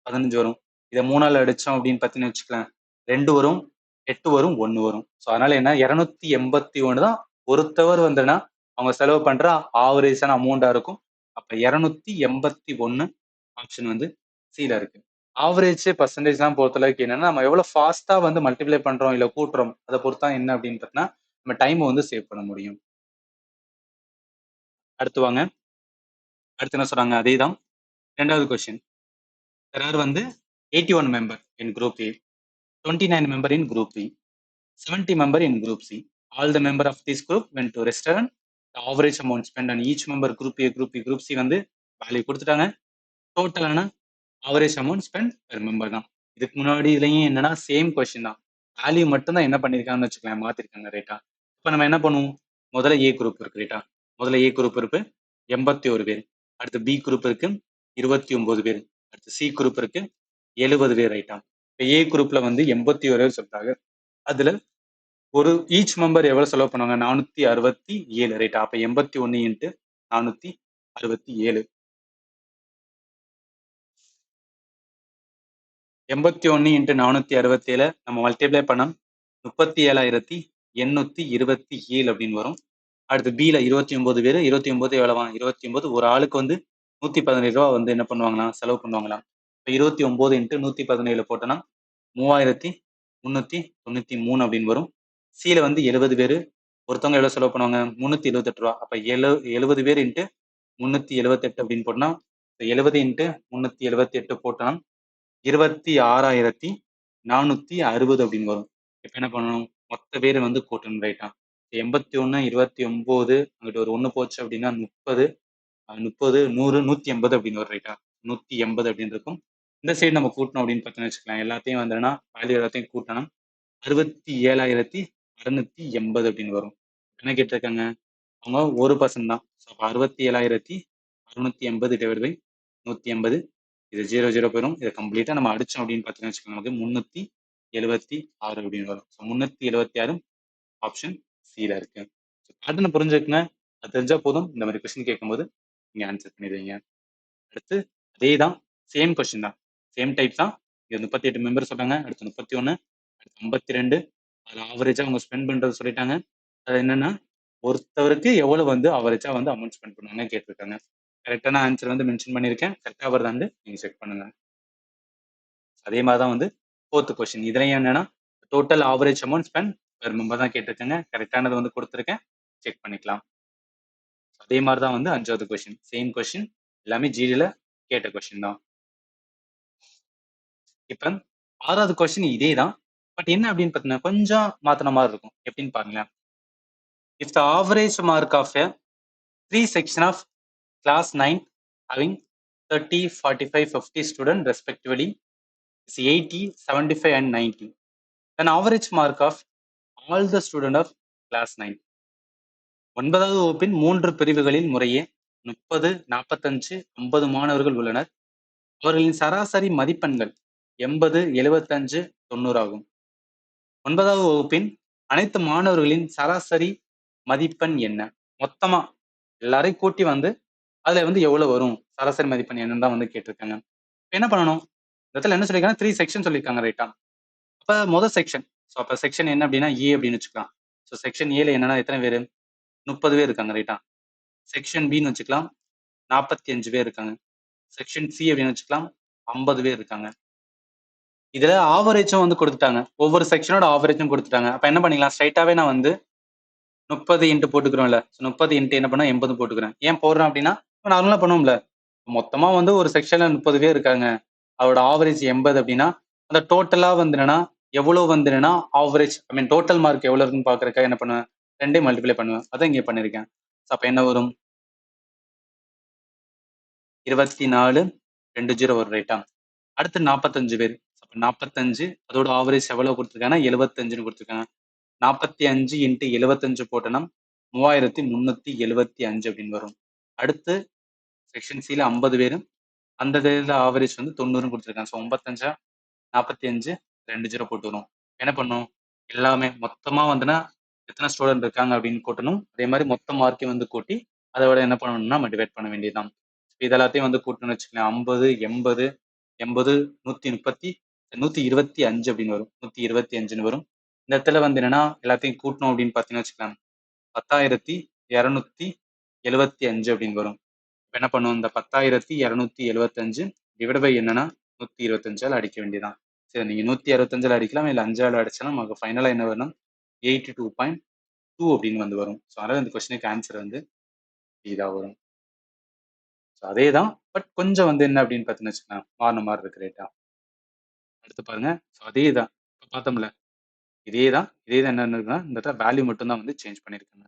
15 வரும். இதை 3ஆல் அடிச்சோம் அப்படின்னு பார்த்தீங்கன்னு வச்சுக்கலாம் 2 வரும் 8 வரும் 1 வரும். ஸோ அதனால என்ன 281 தான் ஒருத்தவர் வந்துன்னா அவங்க செலவு பண்ற ஆவரேஜான அமௌண்டா இருக்கும். அப்ப 281 ஆப்ஷன் வந்து சீல இருக்கு. ஆவரேஜ் பர்சன்டேஜ் எல்லாம் பொறுத்தளவுக்கு என்னன்னா நம்ம எவ்வளவு ஃபாஸ்டா வந்து மல்டிப்ளை பண்றோம் இல்ல கூட்டுறோம் அதை பொறுத்தா என்ன அப்படின்னு பார்த்தீங்கன்னா நம்ம டைம் வந்து சேவ் பண்ண முடியும். அடுத்து வாங்க. அடுத்து என்ன சொல்றாங்க? அதே தான். 2வது கொஸ்டின். There are வந்து 81 member in group A, 29 member in group B, 70 member in group C. All the member of this group went to restaurant. The average amount spent on each member group A, group B, group C வந்து value கொடுத்துட்டாங்க. டோட்டலான average amount spend per member தான். இதுக்கு முன்னாடி இதுலயும் என்னன்னா same question தான். Value மட்டும் தான் என்ன பண்ணிருக்காங்கன்னு வச்சுக்கலாம், மாத்திருக்காங்க ரேட்டா. இப்போ நம்ம என்ன பண்ணுவோம்? முதல்ல ஏ குரூப் இருக்கு ரேட்டா. முதல்ல ஏ குரூப் இருக்கு 81 பேர். அடுத்து பி குரூப் இருக்கு 29 பேர். அடுத்து சி குரூப் இருக்கு 70 பேர் ரைட்டா. இப்போ ஏ குரூப்ல வந்து 81 பேர் சொல்றாங்க. அதுல ஒரு ஈச் மெம்பர் எவ்வளவு செலவு பண்ணுவாங்க? 467 ரைட்டா. அப்ப 81 இன்ட்டு 467, 81 இன்ட்டு 467 நம்ம மல்டிப்ளை பண்ணோம் 37,827 அப்படின்னு வரும். அடுத்து பில 29 பேர். 29 எவ்வளவா? 29 ஒரு ஆளுக்கு வந்து 117 ரூபா வந்து என்ன பண்ணுவாங்களாம்? செலவு பண்ணுவாங்களாம். இப்போ 29 இன்ட்டு 117 போட்டோம்னா 3,393 அப்படின்னு வரும். சில வந்து 70 பேர். ஒருத்தவங்க எவ்வளவு செலவு பண்ணுவாங்க? 378 ரூபா. அப்ப 70 பேர் இன்ட்டு 378 அப்படின்னு போட்டோம்னா 70 இன்ட்டு 378 போட்டோம்னா 26,460 அப்படின்னு வரும். இப்ப என்ன பண்ணணும்? மொத்த பேர் வந்து கூட்டணும் ரைட்டா. 81, 29 அங்கிட்ட ஒரு 1 போச்சு அப்படின்னா 30, 30, 100, 180 அப்படின்னு வரும் ரைட்டா. 180 அப்படின்னு இருக்கும். இந்த சைடு நம்ம கூட்டணும் அப்படின்னு பார்த்தோம்னு வச்சுக்கலாம். எல்லாத்தையும் வந்தோம்னா வேல்யூ எல்லாத்தையும் கூட்டணும் 67,680 அப்படின்னு வரும். என்ன கேட்டிருக்காங்க? அவங்க 1% தான். ஸோ அப்போ 67,680 டிவைட் பை 180. இது 0 0 போயிடும். இதை கம்ப்ளீட்டா நம்ம அடிச்சோம் அப்படின்னு பார்த்தீங்கன்னு வச்சுக்கோங்க, நமக்கு 376 அப்படின்னு வரும். ஸோ 376 ஆப்ஷன் சில இருக்கு. பேட்டர்ன் புரிஞ்சுக்குங்க. அது தெரிஞ்சா போதும். இந்த மாதிரி கொஸ்டின் கேட்கும்போது நீங்க ஆன்சர் பண்ணிடுவீங்க. அடுத்து அதே தான், சேம் கொஸ்டின் தான், சேம் டைப் தான். இது 38 மெம்பர் சொல்றாங்க. அடுத்து 31, அடுத்து 52. அது ஆவரேஜா அவங்க ஸ்பெண்ட் பண்றது சொல்லிட்டாங்க. அது என்னன்னா ஒருத்தவருக்கு எவ்வளவு வந்து ஆவரேஜா வந்து அமௌண்ட் ஸ்பெண்ட் பண்ணுவாங்க கேட்டிருக்காங்க. கரெக்டான ஆன்சர் வந்து மென்ஷன் பண்ணியிருக்கேன். கரெக்டா வருதான்னு நீங்க செக் பண்ணுங்க. அதே மாதிரி தான் வந்து 4th கொஸ்டின். இதுலயும் என்னன்னா total average amount spend per member தான் கேட்டிருக்காங்க. கரெக்டானது வந்து கொடுத்துருக்கேன், செக் பண்ணிக்கலாம். அதே மாதிரி தான் வந்து 5வது கொஸ்டின், சேம் கொஸ்டின், எல்லாமே ஜிடில கேட்ட கொஸ்டின் தான். இப்ப 6வது கொஸ்டின் இதே தான். பட் என்ன அப்படின்னு பார்த்தீங்கன்னா கொஞ்சம் மாத்தின மாதிரி இருக்கும். எப்படின்னு பாருங்களேன். If the average mark of a 3 section of class 9 having 30, 45, 50 student respectively is 80, 75 and 90. An average mark of all the student of class 9. 9வது வகுப்பின் 3 பிரிவுகளில் முறையே 30, 45, 50 மாணவர்கள் உள்ளனர். அவர்களின் சராசரி மதிப்பெண்கள் 80, 75, 90 ஆகும். 9வது வகுப்பின் அனைத்து மாணவர்களின் சராசரி மதிப்பெண் என்ன? மொத்தமா எல்லாரையும் கூட்டி வந்து அதுல வந்து எவ்வளவு வரும்? சராசரி மதிப்பெண் என்னன்னு தான் வந்து கேட்டிருக்காங்க. என்ன பண்ணணும்? இந்த இடத்துல என்ன சொல்லியிருக்காங்க? 3 செக்ஷன் சொல்லியிருக்காங்க ரைட்டா. அப்ப முதல் செக்ஷன். ஸோ அப்ப செக்ஷன் என்ன அப்படின்னா ஏ அப்படின்னு வச்சுக்கலாம். ஸோ செக்ஷன் ஏல என்னன்னா எத்தனை பேர்? 30 பேர் இருக்காங்க ரைட்டா. செக்ஷன் பின்னு வச்சுக்கலாம், 45 பேர் இருக்காங்க. செக்ஷன் சி அப்படின்னு வச்சுக்கலாம், 50 பேர் இருக்காங்க. இதுல ஆவரேஜும் வந்து கொடுத்துட்டாங்க. ஒவ்வொரு செக்ஷனோட ஆவரேஜும் கொடுத்துட்டாங்க. அப்ப என்ன பண்ணிக்கலாம்? ஸ்ட்ரைட்டாவே நான் வந்து 30 இன்ட்டு போட்டுக்கிறோம்ல. 30 இன்ட்டு என்ன பண்ணா 80 போட்டுக்கிறேன். ஏன் போடுறேன் அப்படின்னா நார்மலா பண்ணுவோம்ல. மொத்தமா வந்து ஒரு செக்ஷன்ல 30 பேர் இருக்காங்க. அதோட ஆவரேஜ் 80 அப்படின்னா அந்த டோட்டலா வந்து என்னன்னா எவ்வளவு வந்து என்னன்னா ஆவரேஜ் ஐ மீன் டோட்டல் மார்க் எவ்வளவு இருக்குன்னு பாக்குறதுக்காக என்ன பண்ணுவேன்? 2 மல்டிப்ளை பண்ணுவேன். அதான் இங்க பண்ணிருக்கேன். அப்ப என்ன வரும்? 24, 20 வரும் ரைட்டா. அடுத்து 45 பேர். அப்ப 45 அதோட ஆவரேஜ் எவ்வளவு கொடுத்துருக்காங்கன்னா 75ன்னு கொடுத்துருக்காங்க. 45 இன்ட்டு 75 போட்டோம்னா 3375 அப்படின்னு வரும். அடுத்து செக்ஷன் சில 50 பேரும் அந்த இதில் ஆவரேஜ் வந்து 90 கொடுத்துருக்காங்க. ஸோ 55, 45, 20 போட்டு வரும். என்ன பண்ணும்? எல்லாமே மொத்தமா வந்துன்னா எத்தனை ஸ்டூடெண்ட் இருக்காங்க அப்படின்னு கூட்டணும். அதே மாதிரி மொத்த மார்க்கையும் வந்து கூட்டி அதோட என்ன பண்ணணும்னா நம்ம டிவைட் பண்ண வேண்டியதுதான். இது எல்லாத்தையும் வந்து கூட்டணும்னு வச்சுக்கலாம். 50, 80, 80, 130, 125 அப்படின்னு வரும். 125ன்னு வரும். இந்த இடத்துல வந்து என்னன்னா எல்லாத்தையும் கூட்டணும் அப்படின்னு பார்த்தீங்கன்னு வச்சுக்கலாம். 10,275 அப்படின்னு வரும். இப்போ என்ன பண்ணுவோம்? இந்த 10,275 டிவைட் பை என்னன்னா 125ஆல் அடிக்க வேண்டியதான். சரி, நீங்க 165ஆல் அடிக்கலாம், இல்லை 5ஆல் அடிச்சாலும் நமக்கு ஃபைனலா என்ன வரணும்? 82.2 அப்படின்னு வந்து வரும். ஸோ அதனால இந்த கொஸ்டினுக்கு ஆன்சர் வந்து இதா வரும். அதேதான். பட் கொஞ்சம் வந்து என்ன அப்படின்னு பார்த்தீங்கன்னு வச்சுக்கோங்களேன், மாறுன மாரி இருக்கு ரைட்டா? அடுத்து பாருங்க. அதேதான். இப்ப பார்த்தோம்ல. இதே தான் என்ன இருக்குன்னா, இந்த இடத்துல வேல்யூ மட்டும் தான் வந்து சேஞ்ச் பண்ணியிருக்காங்க.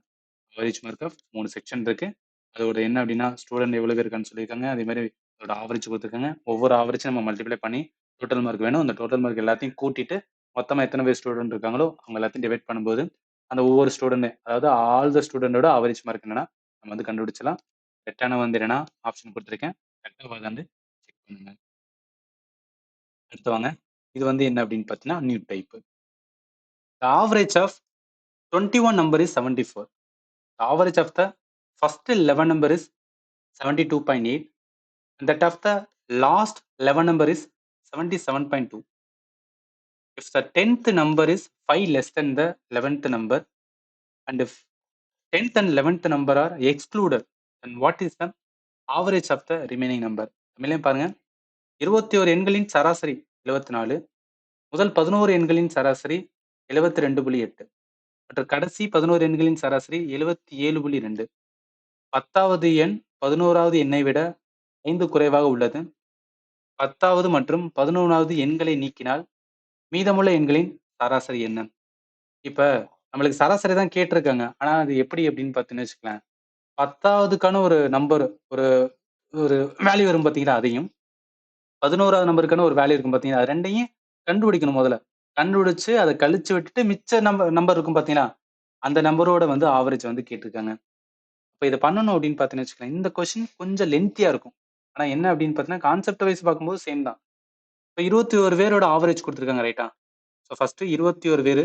ஆவரேஜ் மார்க் ஆஃப் 3 செக்ஷன் இருக்கு. அதோட என்ன அப்படின்னா, ஸ்டூடண்ட் எவ்வளோ பேர் இருக்கான்னு சொல்லியிருக்காங்க. அதே மாரி அதோட ஆவரேஜ் குடுத்துருக்காங்க. ஒவ்வொரு ஆவரேஜும் நம்ம மல்டிப்ளை பண்ணி டோட்டல் மார்க் வேணும். அந்த டோட்டல் மார்க் எல்லாத்தையும் கூட்டிட்டு, மொத்தமா எத்தன பேர் ஸ்டூடண்ட் இருக்காங்களோ, அவங்க எல்லாத்தையும் டிவைட் பண்ணும்போது, அந்த ஒவ்வொரு ஸ்டூடண்ட் அதாவது ஆல் த ஸ்டூடண்டோட ஆவரேஜ் மார்க் என்னன்னா, நம்ம வந்து கண்டுபிடிச்சலாம். கரெக்ட்டான வந்து என்னன்னா, ஆப்ஷன் குடுத்துருக்கேன். கரெக்ட்டா வந்து செக் பண்ணுங்க. அடுத்து வாங்க. இது வந்து என்ன அப்படின்னு பார்த்தீங்கன்னா, new type. The average of 21 number is 74. The average of the first 11 number is 72.8 and that of the last 11 number is 77.2. If the 10th number is 5 less than the 11th number and if 10th and 11th number are excluded, then what is the average of the remaining number? தமிழையும் பாருங்க. 21 எண்களின் சராசரி 74. முதல் 11 எண்களின் சராசரி 72.8 மற்றும் கடைசி 11 எண்களின் சராசரி 77.2. 10வது எண் 11வது எண்ணை விட 5 குறைவாக உள்ளது. 10வது மற்றும் 11வது எண்களை நீக்கினால் மீதமுள்ள எண்களின் சராசரி என்ன? இப்ப நம்மளுக்கு சராசரி தான் கேட்டிருக்காங்க. ஆனா அது எப்படி அப்படின்னு பார்த்தீங்கன்னு வச்சுக்கங்களேன். 10வதுக்கான ஒரு நம்பர் ஒரு ஒரு வேல்யூ வரும் பார்த்தீங்களா? அதையும் 11வது நம்பருக்கான ஒரு வேல்யூ இருக்கும் பார்த்தீங்களா? அது 2யும் கண்டுபிடிக்கணும் முதல்ல. கண்டுபிடிச்சு அத கழிச்சு விட்டுட்டு மிச்ச நம்பர் இருக்கும் பார்த்தீங்களா? அந்த நம்பரோட வந்து ஆவரேஜ் வந்து கேட்டிருக்காங்க. இப்ப இத பண்ணணும் அப்படின்னு பார்த்தீங்கன்னு வச்சுக்கோங்களேன். இந்த கொஸ்டின் கொஞ்சம் லென்த்தியா இருக்கும். ஆனா என்ன அப்படின்னு பார்த்தீங்கன்னா, கான்செப்ட் வைஸ் பார்க்கும்போது சேம் தான். இப்ப 21 பேரோட ஆவரேஜ் குடுத்துருக்காங்க ரைட்டா? ஸோ ஃபர்ஸ்ட் 21 பேரு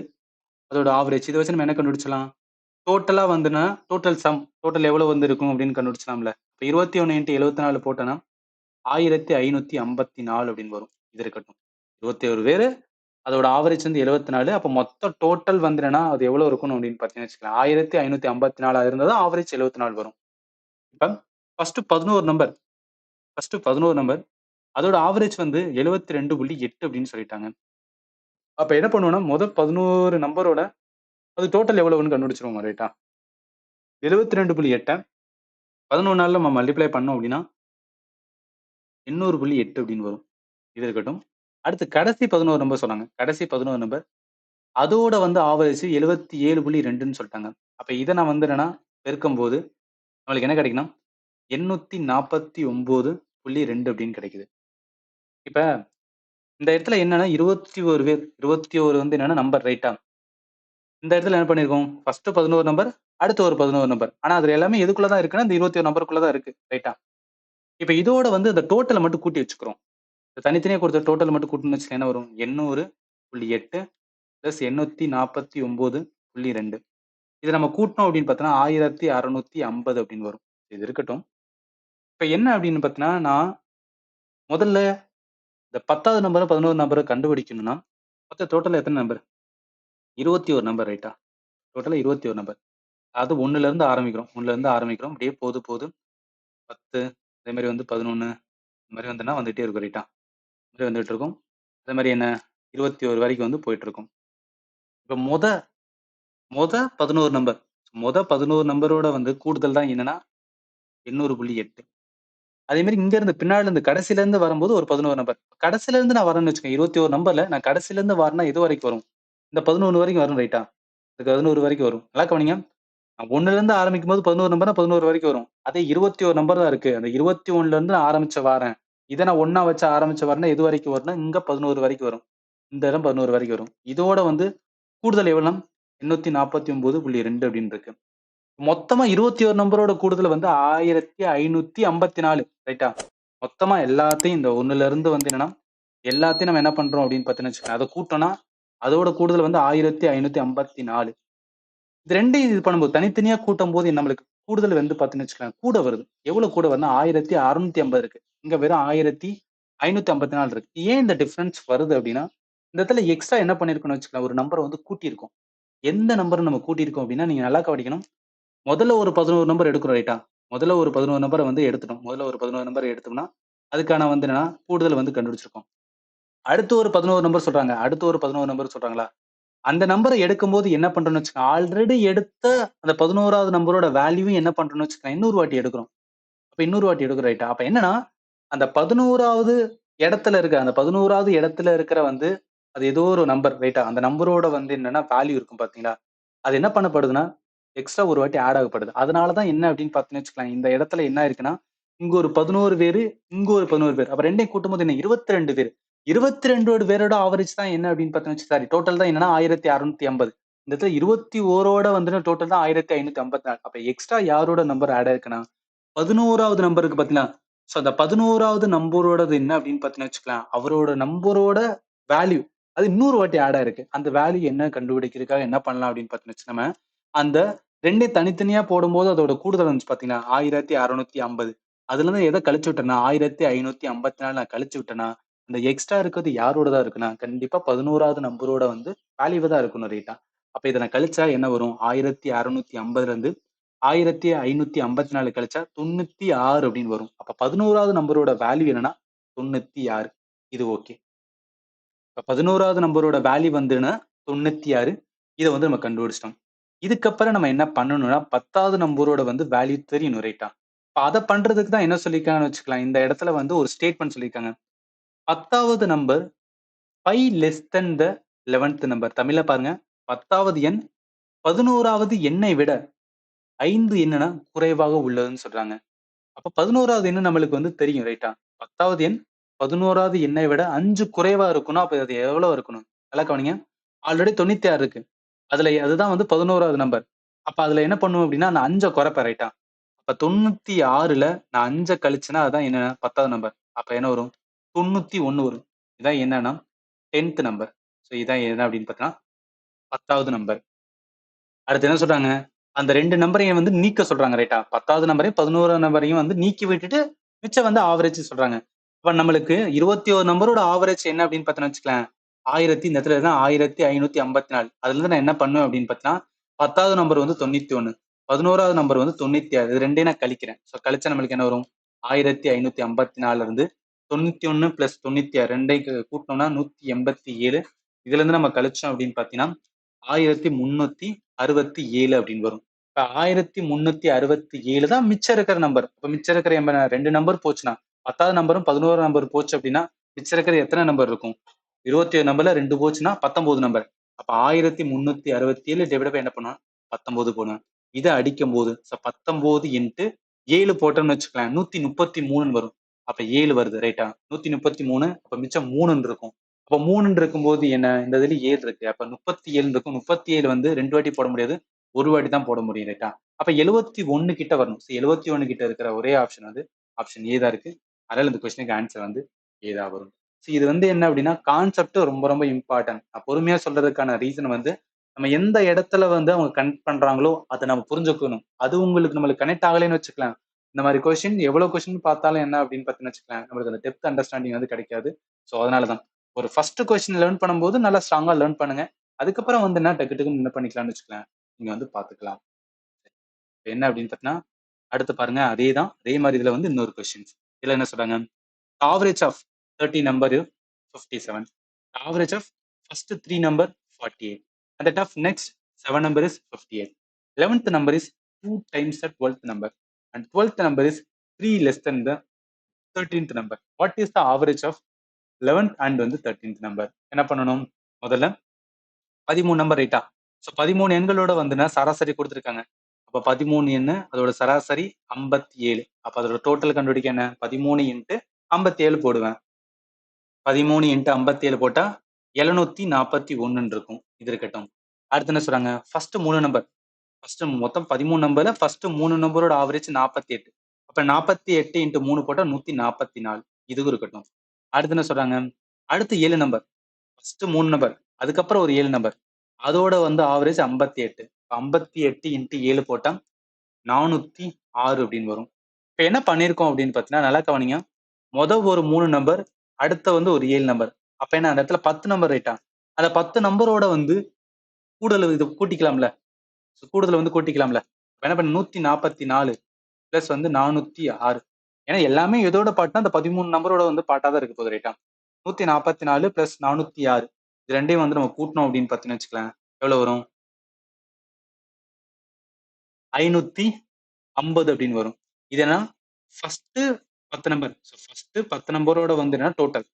அதோட ஆவரேஜ். இத வச்சு நம்ம என்ன கண்டுபிடிச்சலாம்? டோட்டலா வந்துனா, டோட்டல் சம் டோட்டல் எவ்வளவு வந்து இருக்கும் அப்படின்னு கண்டுபிடிச்சலாம்ல. இப்ப 21 இன்டு 74 போட்டோம்னா 1554 அப்படின்னு வரும். இது இருக்கட்டும். 21 பேரு அதோட ஆவரேஜ் வந்து 74. அப்ப மொத்த டோட்டல் வந்து என்னன்னா, அது எவ்வளவு இருக்கணும் அப்படின்னு பார்த்தீங்கன்னு வச்சுக்கோங்களேன். 1554 இருந்தா தான் ஆவரேஜ் 74 வரும். இப்ப ஃபர்ஸ்ட் 11 நம்பர் அதோட ஆவரேஜ் வந்து 72.8 அப்படின்னு சொல்லிட்டாங்க. அப்ப என்ன பண்ணுவோம்னா, மொத 11 நம்பரோட அது டோட்டல் எவ்வளவுன்னு கண்டுபிடிச்சிருவோம் ரைட்டா? 72.8 11ஆல நம்ம மல்டிப்ளை பண்ணோம் அப்படின்னா 800.8 அப்படின்னு வரும். இது இருக்கட்டும். அடுத்து கடைசி 11 நம்பர் சொன்னாங்க. கடைசி 11 நம்பர் அதோட வந்து ஆவரேஜ் 77.2ன்னு சொல்லிட்டாங்க. அப்ப இத நான் வந்து என்னன்னா பெருக்கும்போது நம்மளுக்கு என்ன கிடைக்கும்னா 849.2 அப்படின்னு கிடைக்குது. இப்ப இந்த இடத்துல என்னன்னா 21 பேர் 21 வந்து என்னன்னா நம்பர் ரைட்டா? இந்த இடத்துல என்ன பண்ணியிருக்கோம்? ஃபர்ஸ்ட் 11 நம்பர், அடுத்து ஒரு 11 நம்பர். ஆனா அதுல எல்லாமே எதுக்குள்ள தான் இருக்குன்னா, இந்த 21 நம்பருக்குள்ள தான் இருக்கு. ரைட்டா? இப்ப இதோட வந்து இந்த டோட்டல மட்டும் கூட்டி வச்சுக்கிறோம். தனித்தனியா கொடுத்த டோட்டல் மட்டும் கூட்டணும்னு வச்சுக்கோங்க என்ன வரும்? 800.8 பிளஸ் 849.2. இத நம்ம கூட்டினோம் அப்படின்னு பார்த்தோம்னா 1650 அப்படின்னு வரும். இது இருக்கட்டும். இப்ப என்ன அப்படின்னு பார்த்தீங்கன்னா, நான் முதல்ல இந்த 10வது நம்பரும், 11 நம்பரும் கண்டுபிடிக்கணும்னா, மொத்த டோட்டல் எத்தன நம்பர்? 21 நம்பர் ரைட்டா? டோட்டலா 21 நம்பர். அது 1ல இருந்து ஆரம்பிக்கிறோம். 1ல இருந்து ஆரம்பிக்கிறோம். அப்படியே போது 10 அதே மாரி வந்து 11 இந்த மாரி வந்துன்னா வந்துட்டே இருக்கும் ரைட்டா? இந்த மாரி வந்துட்டு இருக்கும். அதே மாரி என்ன 21 வரைக்கும் வந்து போயிட்டு இருக்கும். இப்ப மொத 11 நம்பர். மொத 11 நம்பரோட வந்து கூடுதல் தான் என்னன்னா 800.8. அதே மாரி இங்க இருந்து பின்னாடில இருந்து கடைசில இருந்து வரும்போது ஒரு 11 நம்பர். கடைசில இருந்து நான் வரேன்னு வச்சுக்கோங்க. 21 நம்பர்ல நான் கடைசில இருந்து வரேன்னா எது வரைக்கும் வரும்? இந்த 11 வரைக்கும் வரும் ரைட்டா? இந்த 11 வரைக்கும் வரும். நல்லா கவனிங்க. 1ல இருந்து ஆரம்பிக்கும்போது 11 நம்பர்னா 11 வரைக்கும் வரும். அதே 21 நம்பர் தான் இருக்கு. அந்த 21ல இருந்து நான் ஆரம்பிச்சு வாரேன். இத நான் 1ஆ வச்சு ஆரம்பிச்சு வரேன்னா எது வரைக்கும் வரும்னா, இங்க 11 வரைக்கும் வரும். இந்த இடம் 11 வரைக்கும் வரும். இதோட வந்து கூடுதல் எவ்வளோ? 849.2 அப்படின்னு இருக்கு. மொத்தமா 21 நம்பரோட கூடுதல் வந்து 1554 ரைட்டா? மொத்தமா எல்லாத்தையும் இந்த 1ல இருந்து வந்து என்னன்னா, எல்லாத்தையும் நம்ம என்ன பண்றோம் அப்படின்னு பார்த்தீங்கன்னு வச்சுக்கோங்க. அத கூட்டோம்னா, அதோட கூடுதல் வந்து 1554. இது 2யும் இது பண்ணும்போது தனித்தனியா கூட்டும்போது நம்மளுக்கு கூடுதல் வந்து பார்த்தீங்கன்னு வச்சுக்கோங்களேன், கூட வருது. எவ்வளவு கூட வருதுன்னா 1650 இருக்கு. இங்க வெறும் 1554 இருக்கு. ஏன் இந்த டிஃபரன்ஸ் வருது அப்படின்னா, இந்த இடத்துல எக்ஸ்ட்ரா என்ன பண்ணியிருக்கோம்னு வச்சுக்கோங்களேன், ஒரு நம்பர வந்து கூட்டியிருக்கோம். எந்த நம்பர நம்ம கூட்டியிருக்கோம் அப்படின்னா, நீங்க நல்லா கவனிக்கணும். முதல்ல ஒரு 11 நம்பர் எடுக்கிறோம் ரைட்டா? முதல்ல ஒரு 11 நம்பர வந்து எடுத்துட்டோம். முதல்ல ஒரு 11 நம்பர எடுத்தோம்னா, அதுக்கான வந்து என்னன்னா, கூடுதல் வந்து கண்டுபிடிச்சிருக்கோம். அடுத்து ஒரு 11 நம்பர் சொல்றாங்க. அடுத்து ஒரு 11 நம்பர் சொல்றாங்களா? அந்த நம்பரை எடுக்கும்போது என்ன பண்றோம்னு வச்சுக்கோங்க, ஆல்ரெடி எடுத்த அந்த 11வது நம்பரோட வேல்யூவும் என்ன பண்றோம்னு வச்சுக்கோங்க, இன்னொரு வாட்டி எடுக்கிறோம். அப்ப இன்னொரு வாட்டி எடுக்கிறோம் ரைட்டா? அப்ப என்னன்னா, அந்த 11வது இடத்துல இருக்க அந்த 11வது இடத்துல இருக்கிற வந்து அது ஏதோ ஒரு நம்பர் ரைட்டா? அந்த நம்பரோட வந்து என்னன்னா வேல்யூ இருக்கும் பார்த்தீங்களா? அது என்ன பண்ணப்படுதுன்னா, எக்ஸ்ட்ரா ஒரு வாட்டி ஆட் ஆகப்படுது. அதனால தான் என்ன அப்படின்னு பார்த்தீங்கன்னு வச்சுக்கலாம், இந்த இடத்துல என்ன இருக்குன்னா, இங்க ஒரு 11 பேரு, இங்க ஒரு 11 பேர். அப்ப 2யும் கூட்டும்போது என்ன 22 பேரு. 22 பேரோட ஆவரேஜ் தான் என்ன அப்படின்னு பார்த்தீங்கன்னா சாரி டோட்டல் தான் என்னன்னா 1650. இந்த இடத்துல 21ஓட வந்து டோட்டல் தான் 1554. அப்ப எக்ஸ்ட்ரா யாரோட நம்பர் ஆட் ஆயிருக்குன்னா, 11வது நம்பர் இருக்கு பார்த்தீங்களா? சோ அந்த 11வது நம்பரோடது என்ன அப்படின்னு பார்த்தீங்கன்னு வச்சுக்கலாம், அவரோட நம்பரோட வேல்யூ அது இன்னொரு வாட்டி ஆட் ஆயிருக்கு. அந்த வேல்யூ என்ன கண்டுபிடிக்கிறதுக்காக என்ன பண்ணலாம் அப்படின்னு பார்த்தீங்கன்னு நம்ம அந்த 2யும் தனித்தனியா போடும்போது அதோட கூடுதல் வந்துச்சு பார்த்தீங்களா? 1650. அதுலருந்து எத கழிச்சு விட்டேன்னா, 1554 நான் கழிச்சு விட்டேன்னா, அந்த எக்ஸ்ட்ரா இருக்கிறது யாரோடதா இருக்குன்னா, கண்டிப்பா 11வது நம்பரோட வந்து வேல்யூவா தான் இருக்கணும் ரைட்டா? அப்ப இத நான் கழிச்சா என்ன வரும்? 1650ல இருந்து 1554 கழிச்சா 96 அப்படின்னு வரும். அப்ப 11வது நம்பரோட வேல்யூ என்னன்னா 96. இது ஓகே. இப்ப 11வது நம்பரோட வேல்யூ வந்துன்னா 96. இத வந்து நம்ம கண்டுபிடிச்சிட்டோம். இதுக்கப்புறம் நம்ம என்ன பண்ணணும்னா 10வது நம்பரோட வந்து வேல்யூ தெரியணும் ரைட்டா? இப்ப அத பண்றதுக்கு தான் என்ன சொல்லியிருக்காங்கன்னு வச்சுக்கலாம். இந்த இடத்துல வந்து ஒரு ஸ்டேட்மெண்ட் சொல்லியிருக்காங்க. 10வது நம்பர் 5 லெஸ் தென் த 11th நம்பர். தமிழ்ல பாருங்க. 10வது எண் 11வது எண்ணை விட 5 என்னன்னா குறைவாக உள்ளதுன்னு சொல்றாங்க. அப்ப 11வது எண் நம்மளுக்கு வந்து தெரியும் ரைட்டா? 10வது எண் 11வது எண்ணை விட 5 குறைவா இருக்குன்னா, அப்ப அது எவ்வளவு இருக்கணும்? நல்லா கவனிங்க. ஆல்ரெடி 96 இருக்கு. அதுதான் வந்து 11வது நம்பர். அப்ப அதுல என்ன பண்ணுவோம் அப்படின்னா, நான் 5 குறைப்பேன் ரைட்டா? அப்ப 96ல நான் 5 கழிச்சேன்னா, அதான் என்ன 10வது நம்பர். அப்ப என்ன வரும்? 91 வரும். இதான் என்னன்னா 10th நம்பர். சோ இதான் என்ன அப்படின்னு பார்த்தீங்கன்னா, 10வது நம்பர். அடுத்து என்ன சொல்றாங்க? அந்த 2 நம்பரையும் வந்து நீக்க சொல்றாங்க ரைட்டா? 10வது நம்பரையும், 11வது நம்பரையும் வந்து நீக்கி விட்டுட்டு, மிச்சம் வந்து ஆவரேஜ் சொல்றாங்க. அப்ப நம்மளுக்கு 21 நம்பரோட ஆவரேஜ் என்ன அப்படின்னு பார்த்தோம்னு வச்சுக்கலேன், 1000 இந்த இடத்துல தான் 1554. அதுலருந்து நான் என்ன பண்ணுவேன் அப்படின்னு பார்த்தீங்கன்னா, 10வது நம்பர் வந்து 91, 11வது நம்பர் வந்து 96. இது 2யும் நான் கழிக்கிறேன். சோ கழிச்சா நம்மளுக்கு என்ன வரும்? 1554ல இருந்து 91 பிளஸ் 96 2யும் கூட்டுனோம்னா 187. இதுல இருந்து நம்ம கழிச்சோம் அப்படின்னு பார்த்தீங்கன்னா, 1367 அப்படின்னு வரும். இப்ப 1367 தான் மிச்சம் இருக்கிற நம்பர். இப்ப மிச்சம் இருக்கிற 2 நம்பர் போச்சுன்னா, 10வது நம்பரும் 11வது நம்பர் போச்சு அப்படின்னா, மிச்சம் இருக்கிற எத்தனை நம்பர் இருக்கும்? 27 நம்பர்ல 2 போச்சுன்னா 19 நம்பர். அப்ப 1367 டிவைட் பை என்ன பண்ணுவேன்? 19 போடுவேன். இத அடிக்கும்போது 19 இன்டு 7 போட்டோம்னு வச்சுக்கலாம். 133 வரும். அப்ப 7 வருது ரைட்டா? 133 அப்ப மிச்சம் 3 இருக்கும். அப்ப 3 இருக்கும்போது என்ன? இந்த இதுல 7 இருக்கு. அப்ப 37 இருக்கும். 37 வந்து 2 வாட்டி போட முடியாது. ஒரு வாட்டி தான் போட முடியும் ரைட்டா? அப்ப 71 கிட்ட வரணும். 71 கிட்ட இருக்கிற ஒரே ஆப்ஷன் வந்து ஆப்ஷன் ஏ தான் இருக்கு. அதனால இந்த கொஸ்டினுக்கு ஆன்சர் வந்து ஏ தான் வரும். இது வந்து என்ன அப்படின்னா கான்செப்ட் ரொம்ப ரொம்ப இம்பார்ட்டன்ட். நான் பொறுமையா சொல்றதுக்கான ரீசன் வந்து நம்ம எந்த இடத்துல வந்து அவங்க கனெக்ட் பண்றாங்களோ அதை நம்ம புரிஞ்சுக்கணும். அது உங்களுக்கு நம்மளுக்கு கனெக்ட் ஆகலைன்னு வச்சுக்கலாம். இந்த மாதிரி கொஸ்டின் எவ்வளவு கொஸ்டின் பார்த்தாலும் என்ன அப்படின்னு பார்த்தீங்கன்னு வச்சுக்கலாம், நம்மளுக்கு அந்த டெப்த் அண்டர்ஸ்டாண்டிங் வந்து கிடைக்காது. ஸோ அதனாலதான் ஒரு ஃபர்ஸ்ட் கொஸ்டின் லேர்ன் பண்ணும்போது நல்லா ஸ்ட்ராங்கா லேர்ன் பண்ணுங்க. அதுக்கப்புறம் வந்து என்ன டக்கு டக்குன்னு என்ன பண்ணிக்கலாம்னு வச்சுக்கலாம், நீங்க வந்து பாத்துக்கலாம். என்ன அப்படின்னு பார்த்தீங்கன்னா அடுத்து பாருங்க அதே மாதிரி இதுல வந்து இன்னொரு கொஸ்டின்ஸ். இதுல என்ன சொல்றாங்க? Average of 30 number is 57. The average of first 3 number 48. And that of next 7 number is 58. 11th number is 2 times the 12th number. And 12th number is 3 less than the 13th number. What is the average of 11th and வந்து 13th number? என்ன பண்ணணும்? முதல்ல 13 number ரைட்டா? So 13 எண்களோட வந்துன்னா சராசரி கொடுத்துருக்காங்க. அப்ப 13 எண்ணு அதோட சராசரி 57. அப்ப அதோட டோட்டல் கண்டுபிடிக்க என்ன? 13 இன்ட்டு 57 போடுவேன். 13 இன்ட்டு 57 போட்டா 741 இருக்கும். இது இருக்கட்டும். அடுத்து என்ன சொல்றாங்க? First 3 number. ஃபர்ஸ்ட் மொத்தம் 13 நம்பர்ல ஃபர்ஸ்ட் 3 நம்பரோட ஆவரேஜ் 48. அப்ப 48 இன்ட்டு 3 போட்டா 144. இதுவும் இருக்கட்டும். அடுத்து என்ன சொல்றாங்க? அடுத்து 7 நம்பர். First 3 number. அதுக்கப்புறம் ஒரு 7 நம்பர். அதோட வந்து ஆவரேஜ் 58. 58 இன்ட்டு 7 போட்டா 406 அப்படின்னு வரும். இப்ப என்ன பண்ணியிருக்கோம் அப்படின்னு பார்த்தீங்கன்னா, நல்லா கவனிங்க. ஒரு 3 நம்பர், அடுத்த வந்து ஒரு 7 நம்பர். அப்ப என்ன அந்த இடத்துல 10 நம்பர் ரைட்டா? அந்த 10 நம்பரோட வந்து கூடுதல் இது கூட்டிக்கலாம்ல. கூடுதல் வந்து கூட்டிக்கலாம்ல. அப்ப என்ன பண்ண 144 பிளஸ் வந்து 406. ஏன்னா எல்லாமே எதோட பார்ட்னா அந்த 13 நம்பரோட வந்து பார்ட்டா தான் இருக்க போகுது ரைட்டா? 144 பிளஸ் 406 இது ரெண்டையும் வந்து நம்ம கூட்டணும் அப்படின்னு பார்த்தீங்கன்னு வச்சுக்கலாம், எவ்வளவு வரும்? 550 அப்படின்னு வரும். இது என்ன? First 10 number. ஃபர்ஸ்ட் 10 நம்பரோட வந்து என்ன டோட்டல்.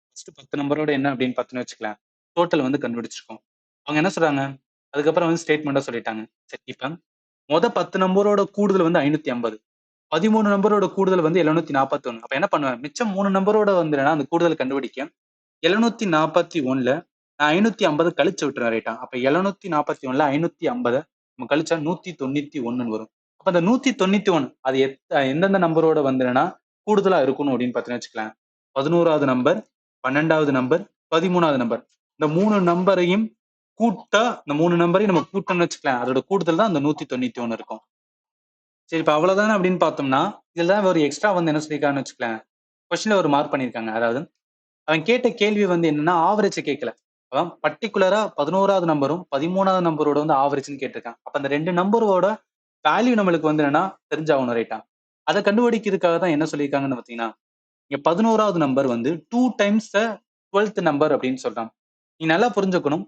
ஃபர்ஸ்ட் 10 நம்பரோட என்ன அப்படின்னு பார்த்தீங்கன்னு வச்சுக்கலாம், டோட்டல் வந்து கண்டுபிடிச்சிருக்கோம். அவங்க என்ன சொல்றாங்க? அதுக்கப்புறம் வந்து ஸ்டேட்மெண்டா சொல்லிட்டாங்க. சரி, இப்ப மொத 10 நம்பரோட கூடுதல் வந்து 550. 13 நம்பரோட கூடுதல் வந்து 741. அப்ப என்ன பண்ணுவேன்? மிச்சம் 3 நம்பரோட வந்து என்னன்னா அந்த கூடுதல் கண்டுபிடிக்க 741ல நான் 550 கழிச்சு விட்டுறேன், ரைட்டா? அப்ப 741ல 550 நம்ம கழிச்சா 191 வரும். அப்ப அந்த 191 அது எந்தெந்த நம்பரோட வந்து என்னன்னா கூடுதலா இருக்கணும் அப்படின்னு பார்த்தீங்கன்னு வச்சுக்கலாம், 11வது நம்பர், 12வது நம்பர், 13வது நம்பர். இந்த 3 நம்பரையும் கூட்டா, இந்த 3 நம்பரையும் நம்ம கூட்டணும்னு வச்சுக்கலாம், அதோட கூடுதல் தான் அந்த 191 இருக்கும். சரி, இப்ப அவ்வளவுதானே அப்படின்னு பார்த்தோம்னா, இதுல ஒரு எக்ஸ்ட்ரா வந்து என்ன சொல்லியிருக்காங்கன்னு வச்சுக்கலாம், கொஸ்டின்ல ஒரு மார்க் பண்ணியிருக்காங்க. அதாவது அவன் கேட்ட கேள்வி வந்து என்னன்னா ஆவரேஜ் கேட்கல. அவன் பர்டிகுலரா 11வது நம்பரும் 13வது நம்பரோட வந்து ஆவரேஜ்னு கேட்டிருக்கான். அப்ப அந்த 2 நம்பரோட வேல்யூ நம்மளுக்கு வந்து என்னன்னா தெரிஞ்சாகணும், ரைட்டா? அதை கண்டுபிடிக்கிறதுக்காக தான் என்ன சொல்லியிருக்காங்கன்னு பாத்தீங்கன்னா, இங்க 11வது நம்பர் வந்து 2 டைம்ஸ் த 12th நம்பர் அப்படின்னு சொல்றான். நீ நல்லா புரிஞ்சுக்கணும்.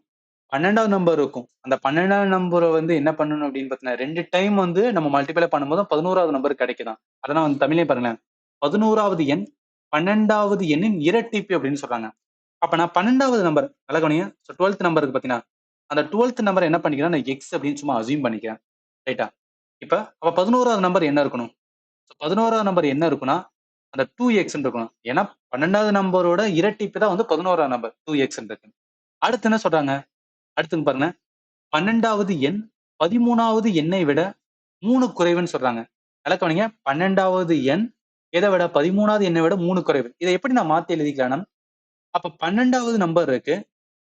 12வது நம்பர் இருக்கும். அந்த 12வது நம்பரை வந்து என்ன பண்ணணும் அப்படின்னு பாத்தீங்கன்னா, 2 டைம் வந்து நம்ம மல்டிப்ளை பண்ணும்போது 11வது நம்பர் கிடைக்குதான். அதெல்லாம் வந்து தமிழே பாருங்களேன். 11வது எண் 12வது எண்ணின் இரட்டிப்பு அப்படின்னு சொல்றாங்க. அப்ப நான் 12வது நம்பர் நல்லா கவனிங்க. 12th நம்பர் இருக்கு பாத்தீங்கன்னா, அந்த 12th நம்பர் என்ன பண்ணிக்கிறேன், நான் எக்ஸ் அப்படின்னு சும்மா அசியூம் பண்ணிக்கிறேன், ரைட்டா? இப்ப அப்ப 11வது நம்பர் என்ன இருக்கணும்? 11வது நம்பர் என்ன இருக்குன்னா, அந்த 2x இருக்கணும். ஏன்னா 12வது நம்பரோட இரட்டிப்பு தான் வந்து 11வது நம்பர் 2x இருக்கு. அடுத்து என்ன சொல்றாங்க? அடுத்து பாருங்க, 12வது எண் 13வது எண்ணை விட 3 குறைவுன்னு சொல்றாங்க. நல்லா கவனிங்க. 12வது எண் எதை விட 13வது எண்ணை விட 3 குறைவு. இதை எப்படி நான் மாத்தி எழுதிக்கலாம்னா, அப்ப 12வது நம்பர் இருக்கு.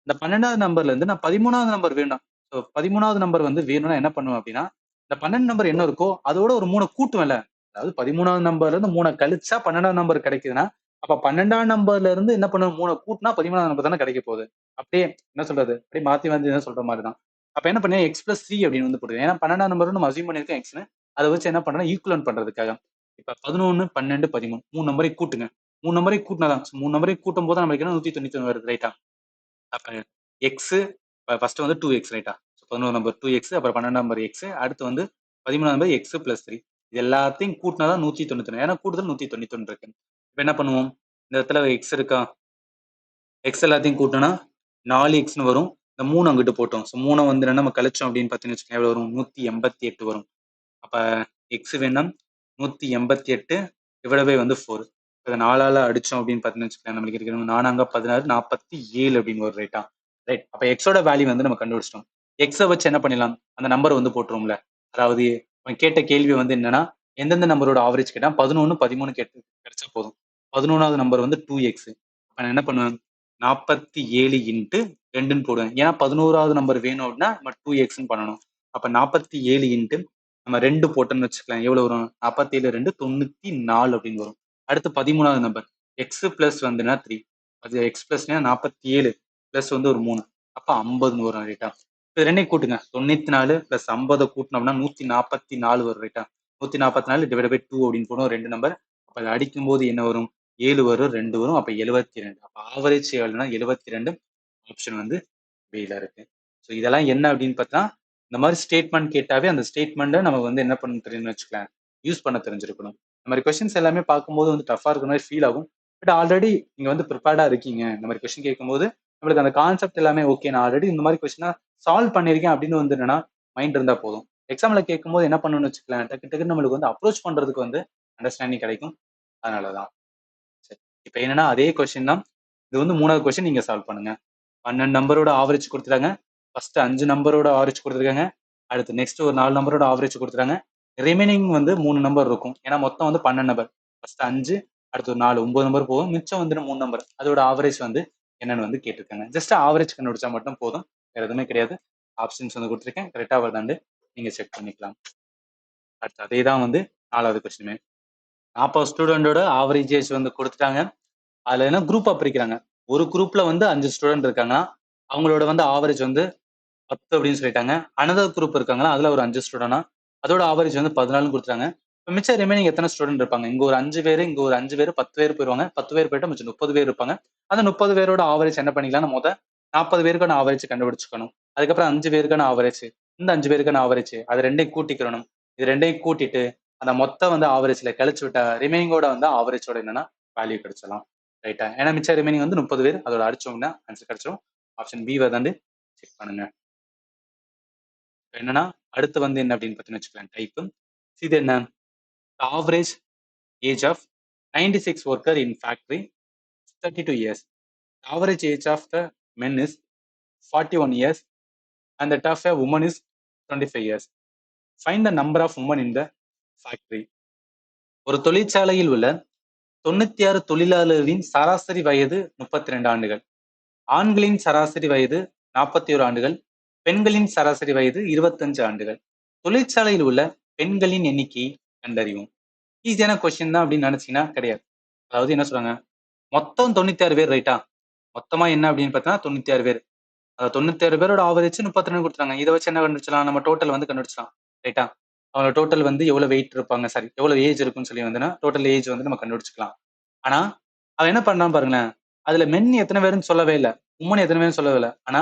இந்த 12வது நம்பர்ல இருந்து நான் 13வது நம்பர் வேணும். ஸோ 13வது நம்பர் வந்து வேணும்னா என்ன பண்ணுவேன் அப்படின்னா, இந்த 12 நம்பர் என்ன இருக்கோ அதோட ஒரு 3 கூட்டுவேன்ல. அதாவது 13வது நம்பர்ல இருந்து 3 கழிச்சா 12வது நம்பர் கிடைக்குதுன்னா, அப்ப 12ஆம் நம்பர்ல இருந்து என்ன பண்ணுவேன், 3 கூட்டினா 13வது நம்பர் தானே கிடைக்க போகுது. அப்படியே என்ன சொல்றது? அப்படியே மாத்தி வந்து என்ன சொல்ற மாதிரி தான். அப்ப என்ன பண்ணேன், எக்ஸ் பிளஸ் 3 அப்படின்னு வந்து போடுவேன். ஏன்னா 12ஆம் நம்பர் நம்ம அசியூம் பண்ணிருக்கோம் எக்ஸ்னு. அதை வச்சு என்ன பண்றேன்னா ஈக்குவலன்ட் பண்றதுக்காக. இப்ப 11, 12, 13 3 நம்பரையும் கூட்டுங்க. 3 நம்பரையும் கூட்டினாதான் 3 நம்பரையும் கூட்டும் போது நம்மளுக்கு என்ன 191 வருது, ரைட்டா? அப்ப எக்ஸ் ஃபர்ஸ்ட் வந்து 2x, ரைட்டா? 11 நம்பர் 2x, அப்புறம் 12 நம்பர் எக்ஸ், அடுத்து வந்து 13 நம்பர் எக்ஸ் பிளஸ் 3. இது எல்லாத்தையும் கூட்டினாதான் 191. ஏன்னா கூடுதல் 191 இருக்கு. இப்ப என்ன பண்ணுவோம், இந்த இடத்துல எக்ஸ் இருக்கா, எக்ஸ் எல்லாத்தையும் கூட்டினா 4xன்னு வரும். இந்த 3 அங்கிட்டு போட்டோம். ஸோ 3 வந்து நம்ம கழிச்சோம் அப்படின்னு பார்த்தீங்கன்னு வச்சுக்கோங்க, எவ்வளவு வரும்? 188 வரும். அப்ப எக்ஸ் வேணும் 188 டிவைட் பை வந்து 4. இதை 4ஆல அடிச்சோம் அப்படின்னு பார்த்தீங்கன்னு வச்சுக்கோங்க, நம்மளுக்கு இருக்கிறது 4 16 47 அப்படின்னு வரும், ரைட்டா? ரைட். அப்ப எக்ஸோட வேல்யூ வந்து நம்ம கண்டுபிடிச்சிட்டோம். எக்ஸை வச்சு என்ன பண்ணிடலாம், அந்த நம்பர் வந்து போட்டுருவோம்ல. அதாவது அவன் கேட்ட கேள்வி வந்து என்னன்னா, எந்தெந்த நம்பரோட ஆவரேஜ் கேட்டா 11, 13 கேட்டு கிடைச்சா போதும். 11வது நம்பர் வந்து 2x. அப்ப நான் என்ன பண்ணுவேன், 47 இன்ட்டு 2ன்னு போடுவேன். ஏன்னா 11வது நம்பர் வேணும் அப்படின்னா நம்ம 2xன்னு பண்ணணும். அப்ப 47 இன்ட்டு நம்ம 2 போட்டோம்னு வச்சுக்கலாம், எவ்வளவு வரும்? 47 2 94 அப்படின்னு வரும். அடுத்து 13வது நம்பர் எக்ஸ் பிளஸ் வந்துன்னா 3. அது எக்ஸ் பிளஸ்னா 47 பிளஸ் வந்து ஒரு 3. அப்ப 50ன்னு வரும், ரைட்டா? இது ரெண்டையும் கூட்டுங்க. 94 பிளஸ் 50 கூட்டினோம்னா 144 வரும், ரைட்டா? 144 டிவைட் பை 2 அப்படின்னு போடும் 2 நம்பர். அப்ப அதை அடிக்கும் போது என்ன வரும்? 7 வரும், 2 வரும். அப்ப 72. அப்ப ஆவரேஜ் எவ்வளவுனா 72. ஆப்ஷன் வந்து பில இருக்கு. ஸோ இதெல்லாம் என்ன அப்படின்னு பார்த்தா, இந்த மாதிரி ஸ்டேட்மெண்ட் கேட்டாவே அந்த ஸ்டேட்மெண்ட்டை நம்ம வந்து என்ன பண்ண தெரியும்னு வச்சுக்கலாம், யூஸ் பண்ண தெரிஞ்சிருக்கணும். இந்த மாதிரி கொஸ்டின்ஸ் எல்லாமே பார்க்கும்போது வந்து டஃபா இருக்கிற மாதிரி ஃபீல் ஆகும். பட் ஆல்ரெடி நீங்க வந்து ப்ரிப்பேர்டா இருக்கீங்க. இந்த மாதிரி கொஸ்டின் கேட்கும்போது நம்மளுக்கு அந்த கான்செப்ட் எல்லாமே ஓகே, நான் ஆல்ரெடி இந்த மாதிரி கொஸ்டினா சால்வ் பண்ணியிருக்கேன் அப்படின்னு வந்து என்னன்னா மைண்ட் இருந்தா போதும். எக்ஸாம்ல கேட்கும்போது என்ன பண்ணணும்னு வச்சுக்கலாம், டக்கு டக்குன்னு நம்மளுக்கு வந்து அப்ரோச் பண்றதுக்கு வந்து அண்டர்ஸ்டாண்டிங் கிடைக்கும். அதனாலதான். சரி, இப்போ என்னன்னா அதே கொஸ்டின் தான். இது வந்து 3வது கொஸ்டின் நீங்க சால்வ் பண்ணுங்க. 12 நம்பரோட ஆவரேஜ் கொடுத்துட்டாங்க. ஃபர்ஸ்ட் 5 நம்பரோட ஆவரேஜ் கொடுத்துருக்காங்க. அடுத்து நெக்ஸ்ட் ஒரு 4 நம்பரோட ஆவரேஜ் கொடுத்துட்டாங்க. ரிமைனிங் வந்து 3 நம்பர் இருக்கும். ஏன்னா மொத்தம் வந்து 12 நம்பர். ஃபர்ஸ்ட் 5, அடுத்து ஒரு 4 9 நம்பர் போகும். மிச்சம் வந்து 3 நம்பர். அதோட ஆவரேஜ் வந்து என்னன்னு வந்து கேட்டிருக்காங்க. ஜஸ்ட் ஆவரேஜ் கண்டுபிடிச்சா மட்டும் போதும். வேற எதுவுமே கிடையாது. ஆப்ஷன்ஸ் வந்து கொடுத்துருக்கேன். கரெக்டா வருதாண்டு நீங்க செக் பண்ணிக்கலாம். அடுத்து அதே தான் வந்து 4வது கொஸ்டின். 40 ஸ்டூடெண்டோட ஆவரேஜ் ஏஜ் வந்து கொடுத்துட்டாங்க. அதுல என்ன குரூப்பா பிரிக்கிறாங்க. ஒரு குரூப்ல வந்து 5 ஸ்டூடெண்ட் இருக்காங்க. அவங்களோட வந்து ஆவரேஜ் வந்து 10 அப்படின்னு சொல்லிட்டாங்க. அனதர் குரூப் இருக்காங்களா, அதுல ஒரு 5 ஸ்டூடெண்ட்னா அதோட ஆவரேஜ் வந்து 14 கொடுத்துட்டாங்க. இப்போ மிச்சம் ரிமைனிங் எத்தனை ஸ்டூடெண்ட் இருப்பாங்க? இங்க ஒரு 5 பேரு, இங்க ஒரு 5 பேரு, 10 பேர் போயிருவாங்க. 10 பேர் போயிட்டா மிச்சம் 30 பேர் இருப்பாங்க. அந்த 30 பேரோட ஆவரேஜ் என்ன பண்ணிக்கலாம்னா, 40 பேருக்கான ஆவரேஜ் கண்டுபிடிச்சுக்கணும். அதுக்கப்புறம் 5 பேருக்கான ஆவரேஜ், இந்த 5 பேருக்கான ஆவரேஜ், அது ரெண்டையும் கூட்டிக்கிறணும். இது ரெண்டையும் கூட்டிட்டு அந்த மொத்தம் வந்து ஆவரேஜ்ல கழிச்சு விட்டா ரிமைனிங்கோட வந்து ஆவரேஜோட என்னன்னா வேல்யூ கிடைச்சிடலாம். ரைட்டா? ஏன்னா மிச்சம் ரிமைனிங் வந்து 30 பேர், அதோட அடிச்சோம்னா ஆன்சர் கிடைச்சிடும். ஆப்ஷன் பி வந்து செக் பண்ணுங்க. என்னன்னா அடுத்து வந்து என்ன அப்படின்னு பார்த்தீங்கன்னு வச்சுக்கலாம் டைப். இது என்ன? Average age of 96 worker in factory 32 years. The average age of the men is 41 years and that of a woman is 25 years. Find the number of women in the factory. ஒரு தொழிற்சாலையில் உள்ள 96 தொழிலாளர்களின் சராசரி வயது 32 ஆண்டுகள். ஆண்களின் சராசரி வயது 41 ஆண்டுகள், பெண்களின் சராசரி வயது 25 ஆண்டுகள். தொழிற்சாலையில் உள்ள பெண்களின் எண்ணிக்கையை கண்டறியும். ஈஸியான கொஸ்டின் தான் அப்படின்னு நினைச்சீங்கன்னா கிடையாது. அதாவது என்ன சொல்றாங்க, மொத்தம் 96 பேர் ரைட்டா? மொத்தமா என்ன அப்படின்னு பார்த்தீங்கன்னா 96 பேர். 96 பேரோட ஆவரேஜ் 32 கொடுத்துறாங்க. இதை வச்சு என்ன கண்டுபிடிச்சலாம்? நம்ம டோட்டல் வந்து கண்டுபிடிச்சலாம் ரைட்டா? அவங்க டோட்டல் வந்து எவ்வளவு வெயிட் இருப்பாங்க, சாரி எவ்வளவு ஏஜ் இருக்குன்னு சொல்லி வந்துன்னா டோட்டல் ஏஜ் வந்து நம்ம கண்டுபிடிச்சிக்கலாம். ஆனா அவன் என்ன பண்ணான் பாருங்களேன், அதுல மென் எத்தனை பேருன்னு சொல்லவே இல்லை, உமன் எத்தனை பேரும் சொல்லவே இல்லை. ஆனா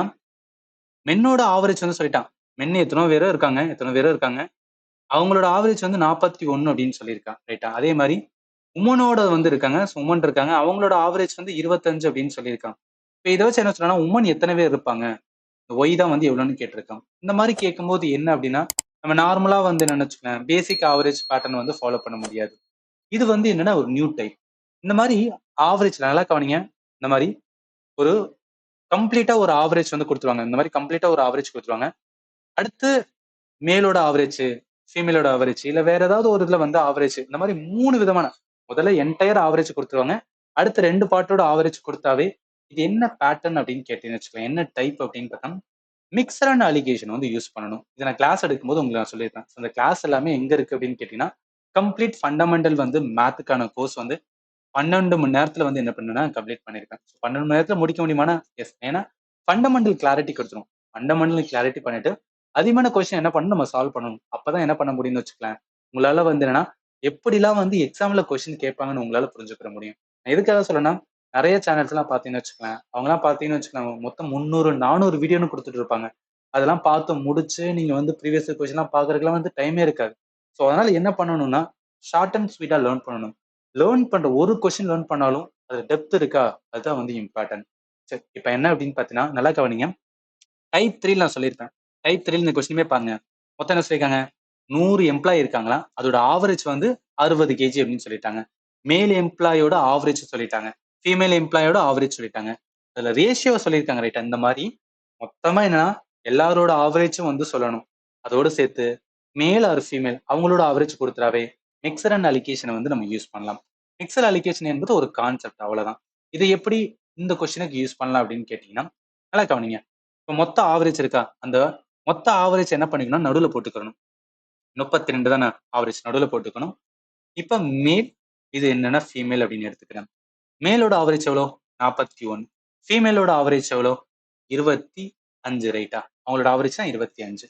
மென்னோட ஆவரேஜ் வந்து சொல்லிட்டான். மென் எத்தனை பேரும் இருக்காங்க, அவங்களோட ஆவரேஜ் வந்து 41 அப்படின்னு சொல்லியிருக்கான் ரைட்டா? அதே மாதிரி உமனோட வந்து இருக்காங்க, உமன் இருக்காங்க, அவங்களோட ஆவரேஜ் வந்து 25 அப்படின்னு சொல்லியிருக்கான். இப்போ இதை வச்சு என்ன சொல்லலாம், உமன் எத்தனை பேர் இருப்பாங்க, ஒய் தான் வந்து எவ்வளோன்னு கேட்டிருக்கான். இந்த மாதிரி கேட்கும்போது என்ன அப்படின்னா, நம்ம நார்மலா வந்து நினைச்சுக்கேன் பேசிக் ஆவரேஜ் பேட்டர்ன் வந்து ஃபாலோ பண்ண முடியாது. இது வந்து என்னன்னா ஒரு நியூ டைப். இந்த மாதிரி ஆவரேஜ் நல்லா கவனிங்க. இந்த மாதிரி ஒரு கம்ப்ளீட்டா ஒரு ஆவரேஜ் வந்து கொடுத்துருவாங்க. இந்த மாதிரி கம்ப்ளீட்டா ஒரு ஆவரேஜ் கொடுத்துருவாங்க. அடுத்து மேலோட ஆவரேஜ், ஃபீமேலோட ஆவரேஜ், இல்ல வேற ஏதாவது ஒரு இதுல வந்து ஆவரேஜ், இந்த மாதிரி 3 விதமான, முதல்ல என்டையர் ஆவரேஜ் கொடுத்துருவாங்க. அடுத்த 2 பார்ட்டோட ஆவரேஜ் கொடுத்தாவே இது என்ன பேட்டர்ன் அப்படின்னு கேட்டீங்கன்னு வச்சுக்கோங்க, என்ன டைப் அப்படின்னு பார்த்தா மிக்சர் அண்ட் அலிகேஷன் வந்து யூஸ் பண்ணணும். இதை நான் கிளாஸ் எடுக்கும்போது உங்களுக்கு நான் சொல்லியிருக்கேன். அந்த கிளாஸ் எல்லாமே எங்க இருக்கு அப்படின்னு கேட்டீங்கன்னா, கம்ப்ளீட் ஃபண்டமெண்டல் வந்து மேத்துக்கான கோர்ஸ் வந்து 12 மணி நேரத்துல வந்து என்ன பண்ணுன்னா கம்ப்ளீட் பண்ணியிருக்கேன். 12 மணி நேரத்துல முடிக்க முடியுமானா எஸ். ஏன்னா ஃபண்டமெண்டல் கிளாரிட்டி கொடுத்துரும். ஃபண்டமெண்டல் கிளாரிட்டி பண்ணிட்டு அதிகமான கொஸ்டின் என்ன பண்ணணும், நம்ம சால்வ் பண்ணணும். அப்பதான் என்ன பண்ண முடியும்னு வச்சுக்கலாம். உங்களால வந்து என்னன்னா எப்படிலாம் வந்து எக்ஸாம்ல கொஸ்டின் கேட்பாங்கன்னு உங்களால புரிஞ்சுக்கிற முடியும். நான் எதுக்காக சொல்லணும்னா, நிறைய சேனல்ஸ் எல்லாம் பாத்தீங்கன்னு வச்சுக்கலாம், அவங்கலாம் பாத்தீங்கன்னு வச்சுக்கலாம் மொத்தம் 300 400 வீடியோன்னு கொடுத்துட்டு இருப்பாங்க. அதெல்லாம் பார்த்து முடிச்சு நீங்க வந்து ப்ரீவியஸ் கொஸ்டின் எல்லாம் பாக்குறதுக்குலாம் வந்து டைமே இருக்காது. ஸோ அதனால என்ன பண்ணணும்னா, ஷார்ட் அண்ட் ஸ்வீட்டா லேர்ன் பண்ணணும். லேர்ன் பண்ற ஒரு கொஸ்டின் லேர்ன் பண்ணாலும் அது டெப்த் இருக்கா, அதுதான் வந்து இம்பார்ட்டன்ட். சரி, இப்ப என்ன அப்படின்னு பாத்தீங்கன்னா நல்லா கவனிங்க. டைப் 3 நான் சொல்லியிருப்பேன். டைப் 3 இந்த கொஸ்டினுமே பாருங்க. மொத்தம் என்ன சொல்லியிருக்காங்க, 100 எம்ப்ளாயி இருக்காங்களா, அதோட ஆவரேஜ் வந்து 60 கேஜி அப்படின்னு சொல்லிட்டாங்க. மேல் எம்ப்ளாயோட ஆவரேஜ் சொல்லிட்டாங்க, ஃபீமேல் எம்ப்ளாயோட ஆவரேஜ் சொல்லிட்டாங்க. அதுல ரேஷியோ சொல்லியிருக்காங்க ரைட்டா? இந்த மாதிரி மொத்தமா என்னன்னா எல்லாரோட ஆவரேஜும் வந்து சொல்லணும். அதோட சேர்த்து மேல் ஆர் ஃபீமேல் அவங்களோட ஆவரேஜ் கொடுத்துறாவே மிக்சர் அண்ட் அலிகேஷனை வந்து நம்ம யூஸ் பண்ணலாம். மிக்சர் அலிகேஷன் என்பது ஒரு கான்செப்ட், அவ்வளவுதான். இதை எப்படி இந்த கொஸ்டினுக்கு யூஸ் பண்ணலாம் அப்படின்னு கேட்டீங்கன்னா நல்லா கவனிங்க. இப்போ மொத்த ஆவரேஜ் இருக்கா, அந்த மொத்த ஆவரேஜ் என்ன பண்ணிக்கணும், நடுவுல போட்டுக்கணும். 32 தானே ஆவரேஜ், நடுவுல போட்டுக்கணும். இப்ப மேல், இது என்னன்னா ஃபீமேல் அப்படின்னு எடுத்துக்கிறேன். மேலோட ஆவரேஜ் எவ்வளோ, 41. ஃபீமேலோட ஆவரேஜ் எவ்வளோ, 25 ரைட்டா? அவங்களோட ஆவரேஜ் தான் 25.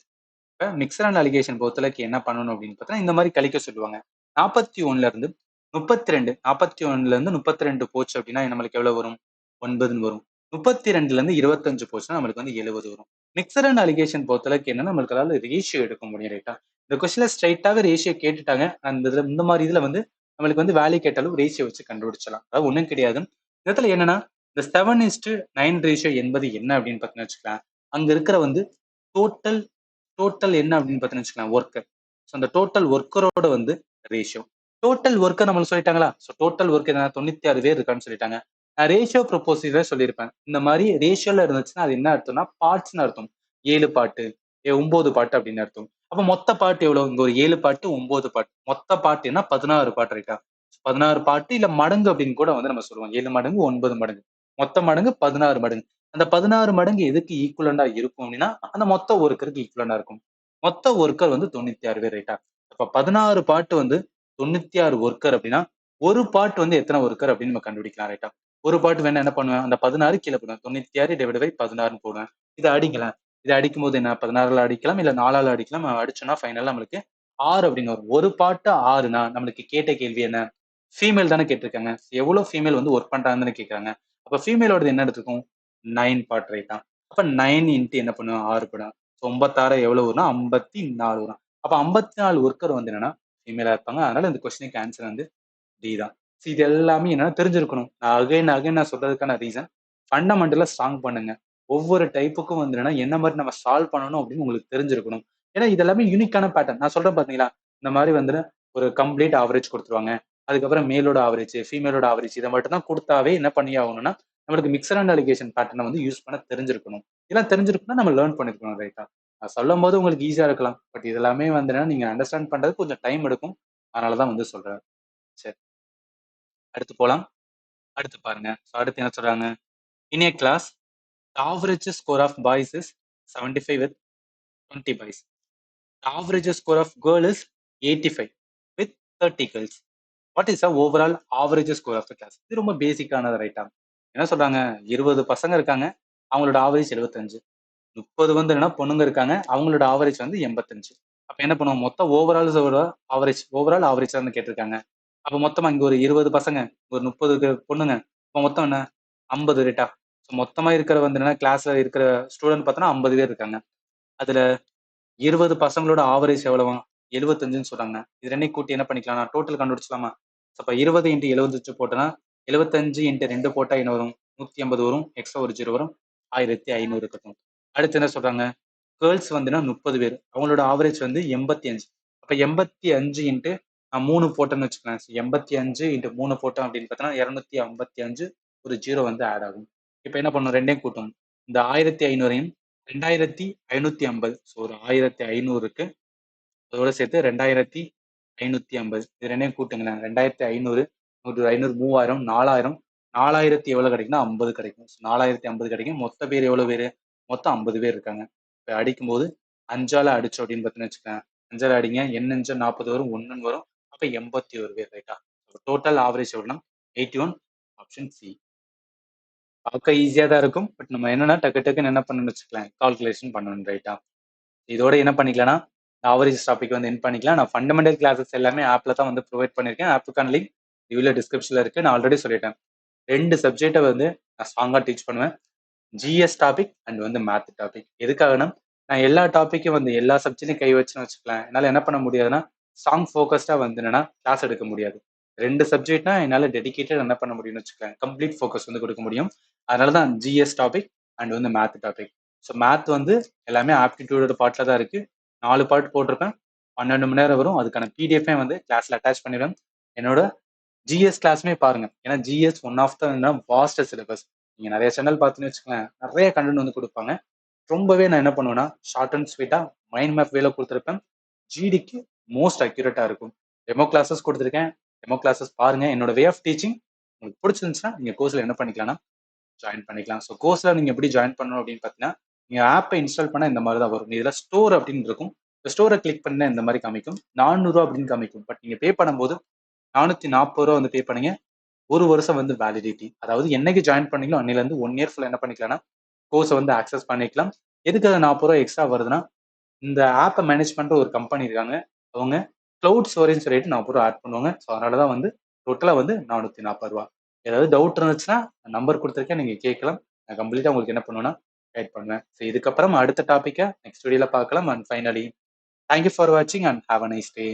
இப்ப மிக்சர் அண்ட் அலிகேஷன் பொறுத்தளவுக்கு என்ன பண்ணணும் அப்படின்னு பார்த்தீங்கன்னா இந்த மாதிரி கழிக்க சொல்லுவாங்க. 41ல இருந்து 32 போச்சு அப்படின்னா நம்மளுக்கு எவ்வளவு வரும், 9ன்னு வரும். 32ல இருந்து 25 போச்சுன்னா நம்மளுக்கு வந்து 70 வரும். மிக்சர் அண்ட் அலிகேஷன் பொறுத்தளவுக்கு என்ன, நம்மளுக்கு அதாவது ரேஷியோ எடுக்க முடியும் ரைட்டா? இந்த கொஸ்டின்ல ஸ்ட்ரைட்டாவே ரேஷியோ கேட்டுட்டாங்க. அந்த இதுல இந்த மாதிரி இதுல வந்து நம்மளுக்கு வந்து வேல்யூ கேட்டாலும் ரேஷியோ வச்சு கண்டுபிடிச்சலாம். அதாவது ஒண்ணும் கிடையாது. இந்த இடத்துல என்னன்னா இந்த 7:9 ரேஷியோ என்பது என்ன அப்படின்னு பார்த்தீங்கன்னு வச்சுக்கலாம், அங்க இருக்கிற வந்து டோட்டல் டோட்டல் என்ன அப்படின்னு பார்த்தீங்கன்னு வச்சுக்கலாம் ஒர்க்கர். ஸோ அந்த டோட்டல் ஒர்க்கரோட வந்து ரேஷியோ. டோட்டல் ஒர்க்கர் நம்மளுக்கு சொல்லிட்டாங்களா, ஸோ டோட்டல் ஒர்க் என்ன 96 பேர் இருக்கான்னு சொல்லிட்டாங்க. நான் ரேஷியோ ப்ரொபோசிஷன் சொல்லியிருப்பேன். இந்த மாதிரி ரேஷியோல இருந்துச்சுன்னா அது என்ன அர்த்தம்னா பார்ட்ஸ்னு அர்த்தம். 7 பாட்டு 9 பாட்டு அப்படின்னு அர்த்தம். அப்ப மொத்த பாட்டு எவ்வளவு, இங்க ஒரு 7 பாட்டு 9 பாட்டு, மொத்த பாட்டு என்ன 16 பாட்டு ரைட்டா? 16 பாட்டு இல்ல மடங்கு அப்படின்னு கூட வந்து நம்ம சொல்லுவோம். 7 மடங்கு 9 மடங்கு, மொத்த மடங்கு 16 மடங்கு. அந்த 16 மடங்கு எதுக்கு ஈக்குவலண்டா இருக்கும் அப்படின்னா அந்த மொத்த ஒர்க்கருக்கு ஈக்குவலண்டா இருக்கும். மொத்த ஒர்க்கர் வந்து 96 பேர் ரைட்டா? அப்ப 16 பாட்டு வந்து 96 ஒர்க்கர் அப்படின்னா ஒரு பாட்டு வந்து எத்தனை ஒர்க்கர் அப்படின்னு நம்ம கண்டுபிடிக்கலாம் ரைட்டா? ஒரு பாட்டு வேணா என்ன பண்ணுவேன், அந்த 16 கீழே போடுவேன், 96 டிவைட் பை 16 போடுவேன். இதை அடிக்கலாம். இதை அடிக்கும் போது என்ன 16 அடிக்கலாம் இல்ல 4 அடிக்கலாம். அடிச்சோம்னா ஃபைனலா நம்மளுக்கு 6 அப்படின்னு வரும். ஒரு பாட்டு 6னா நம்மளுக்கு கேட்ட கேள்வி என்ன, ஃபீமேல் தானே கேட்டிருக்காங்க. எவ்வளவு ஃபீமேல் வந்து ஒர்க் பண்றாங்கன்னு கேட்கறாங்க. அப்ப ஃபீமேலோடது என்ன எடுத்துக்கும், 9 பார்ட் ரைட்டா? அப்ப 9 இன்ட்டு என்ன பண்ணுவேன் 6 பண்ணுவேன். ஸோ 96 எவ்வளவு வரும்னா 54 வரும். அப்ப 54 ஒர்க்கர் வந்து என்னன்னா ஃபீமேலா இருப்பாங்க. அதனால இந்த கொஸ்டினுக்கு ஆன்சர் வந்து டி தான். ஸோ இது எல்லாமே என்னன்னா தெரிஞ்சிருக்கணும். நான் அகைன் நான் சொல்றதுக்கான ரீசன் ஃபண்டமெண்டலா ஸ்ட்ராங் பண்ணுங்க. ஒவ்வொரு டைப்புக்கும் வந்து என்னன்னா என்ன மாதிரி நம்ம சால்வ் பண்ணணும் அப்படின்னு உங்களுக்கு தெரிஞ்சிருக்கணும். ஏன்னா இது எல்லாமே யூனிக்கான பேட்டர்ன். நான் சொல்றேன் பாத்தீங்களா, இந்த மாதிரி வந்து ஒரு கம்ப்ளீட் ஆவரேஜ் கொடுத்துருவாங்க. அதுக்கப்புறம் மேலோட ஆவரேஜ், ஃபீமேலோட ஆவரேஜ் இதை மட்டும் தான் கொடுத்தாவே என்ன பண்ணி ஆகணும்னா நம்மளுக்கு மிக்சர் அண்ட் அலிகேஷன் பேட்டர்னை வந்து யூஸ் பண்ண தெரிஞ்சிருக்கணும். இதெல்லாம் தெரிஞ்சிருக்குன்னா நம்ம லேர்ன் பண்ணிருக்கணும் ரைட்டா. நான் சொல்லும் போது உங்களுக்கு ஈஸியா இருக்கலாம். பட் இது எல்லாமே வந்து நீங்க அண்டர்ஸ்டாண்ட் பண்றது கொஞ்சம் டைம் எடுக்கும். அதனாலதான் வந்து சொல்றேன். சரி, அடுத்து போலாம். அடுத்து பாருங்க. So, அடுத்து என்ன சொல்றாங்க? In a class, the average score of boys is 75 with 20 boys. The average score of girl is 85 with 30 girls. What is the overall average score of the class? இது ரொம்ப பேசிக்கானது ரைட்டா. என்ன சொல்றாங்க? 20 பசங்க இருக்காங்க. அவங்களோட ஆவரேஜ் 75. 30 வந்து என்னன்னா பொண்ணுங்க இருக்காங்க. அவங்களோட ஆவரேஜ் வந்து 85. அப்ப என்ன பண்ணுவோம்? மொத்தம் ஓவரால் ஆவரேஜ் தான் கேட்டிருக்காங்க. அப்ப மொத்தமா இங்க ஒரு 20 பசங்க, ஒரு 30 பொண்ணுங்க. அப்ப மொத்தம் என்ன 50 ரைட்டா. மொத்தமா இருக்கிற வந்து என்னன்னா கிளாஸ்ல இருக்கிற ஸ்டூடெண்ட் பார்த்தோன்னா 50 பேர் இருக்காங்க. அதுல 20 பசங்களோட ஆவரேஜ் எவ்வளவு 75ன்னு சொல்றாங்க. இது ரெண்டையும் கூட்டி என்ன பண்ணிக்கலாம், நான் டோட்டல் கண்டுபிடிச்சலாமா? அப்ப 20 இன்ட்டு 75 போட்டோன்னா 75 இன்ட்டு 2 போட்டா என்ன வரும்? 150 வரும். எக்ஸ்ட்ரா ஒரு 0 வரும். 1500 இருக்கட்டும். அடுத்து என்ன சொல்றாங்க? கேர்ள்ஸ் வந்துன்னா 30 பேர். அவங்களோட ஆவரேஜ் வந்து 85. அப்ப 85 இன்ட்டு 3 போட்டோன்னு வச்சுக்கலாம். 85 இன்ட்டு 3 போட்டோம் அப்படின்னு பார்த்தோன்னா 255 ஒரு 0 வந்து ஆட் ஆகும். இப்ப என்ன பண்ணும்? ரெண்டையும் கூட்டும். இந்த 1500ஐயும் 2550. ஸோ ஒரு 1500க்கு அதோட சேர்த்து 2550. இது ரெண்டையும் கூட்டுங்களேன். 2500 500 3000 4000 4000 எவ்வளவு கிடைக்குன்னா 50 கிடைக்கும். 4050 கிடைக்கும். மொத்த பேர் எவ்வளவு பேரு? மொத்தம் 50 பேர் இருக்காங்க. இப்ப அடிக்கும் போது 5ஆல அடிச்சோம் அப்படின்னு பார்த்தீங்கன்னு வச்சுக்கோங்க. 5ஆல அடிங்க. n 5 40 வரும். 1 வரும். அப்ப 81 பேர் ரைட்டா. டோட்டல் ஆவரேஜ் எவ்வளவுனா 81. Option C. பார்க்க ஈஸியா தான் இருக்கும். பட் நம்ம என்னன்னா டக்குன்னு என்ன பண்ணணும்னு வச்சுக்கலாம், கால்குலேஷன் பண்ணணும் ரைட்டா. இதோட என்ன பண்ணிக்கலாம்னா ஆவரேஜ் டாபிக் வந்து என் பண்ணிக்கலாம். நான் ஃபண்டமெண்டல் கிளாஸஸ் எல்லாமே ஆப்ல தான் வந்து ப்ரொவைட் பண்ணியிருக்கேன். ஆப்புக்கான லிங்க் ரிவ்யூல டிஸ்கிரிப்ஷன்ல இருக்கு. நான் ஆல்ரெடி சொல்லிட்டேன். 2 சப்ஜெக்டை வந்து நான் ஸ்ட்ராங்கா டீச் பண்ணுவேன். ஜிஎஸ் டாபிக் அண்ட் வந்து மேத் டாபிக். எதுக்காகனா நான் எல்லா டாப்பிக்கும் வந்து எல்லா சப்ஜெக்டையும் கை வச்சுன்னு வச்சுக்கலாம். என்னால் என்ன பண்ண முடியாதுன்னா ஸ்ட்ராங் ஃபோக்கஸ்டா வந்து என்னன்னா கிளாஸ் எடுக்க முடியாது. 2 சப்ஜெக்ட்னா என்னால் டெடிகேட்டட் என்ன பண்ண முடியும்னு வச்சுக்கலாம், கம்ப்ளீட் ஃபோக்கஸ் வந்து கொடுக்க முடியும். அதனால தான் ஜிஎஸ் டாபிக் அண்ட் வந்து மேத் டாபிக். ஸோ மேத் வந்து எல்லாமே ஆப்டிடியூடோட பார்ட்ல தான் இருக்கு. 4 பார்ட் போட்டிருப்பேன். 12 மணி நேரம் வரும். அதுக்கான பிடிஎஃப் வந்து கிளாஸ்ல அட்டாச் பண்ணிடுவேன். என்னோட ஜிஎஸ் கிளாஸ்மே பாருங்க. ஏன்னா GS one of the vast syllabus. நீங்க நிறைய சேனல் பார்த்துன்னு வச்சுக்கோங்களேன், நிறைய கண்டென்ட் வந்து கொடுப்பாங்க. ரொம்பவே நான் என்ன பண்ணுவேன்னா ஷார்ட் அண்ட் ஸ்வீட்டா மைண்ட் மேப் வேல கொடுத்துருப்பேன். ஜிடிக்கு மோஸ்ட் அக்யூரேட்டா இருக்கும். டெமோ கிளாஸஸ் கொடுத்துருக்கேன். டெமோ கிளாஸஸ் பாருங்க. என்னோட வே ஆஃப் டீச்சிங் உங்களுக்கு பிடிச்சிருந்துச்சுன்னா நீங்க கோர்ஸ்ல என்ன பண்ணிக்கலாம்னா ஜாயின் பண்ணிக்கலாம். ஸோ கோர்ஸ்ல நீங்க எப்படி ஜாயின் பண்ணணும் அப்படின்னு பார்த்தீங்கன்னா, நீங்க ஆப்பை இன்ஸ்டால் பண்ண இந்த மாதிரி தான் வரும். இதுல ஸ்டோர் அப்படின்னு இருக்கும். இந்த ஸ்டோரை கிளிக் பண்ண இந்த மாதிரி காமிக்கும். 400 அப்படின்னு காமிக்கும். பட் நீங்க பே பண்ணும்போது 440 வந்து பே பண்ணுங்க. ஒரு வருஷம் வந்து வேலிடிட்டி. அதாவது என்னைக்கு ஜாயின் பண்ணீங்களோ அன்னையில இருந்து 1 இயர் ஃபுல்லா என்ன பண்ணிக்கலாம்னா கோர்ஸை வந்து ஆக்சஸ் பண்ணிக்கலாம். எதுக்காக 40 எக்ஸ்ட்ரா வருதுன்னா, இந்த ஆப்பை மேனேஜ் பண்ற ஒரு கம்பெனி இருக்காங்க. அவங்க கிளவுட் ஸ்டோரேஜ் சொல்லிட்டு 40 ஆட் பண்ணுவாங்க. ஸோ அதனால தான் வந்து டோட்டலா வந்து 440. ஏதாவது டவுட் இருந்துச்சுன்னா நம்பர் கொடுத்துருக்கேன், நீங்க கேட்கலாம். நான் கம்ப்ளீட்டா உங்களுக்கு என்ன பண்ணுவேன்னா கைட் பண்ணுவேன். ஸோ இதுக்கப்புறம் அடுத்த டாபிக்கை நெக்ஸ்ட் வீடியோல பார்க்கலாம். அண்ட் ஃபைனலி தேங்க்யூ ஃபார் வாட்சிங் and have a nice day.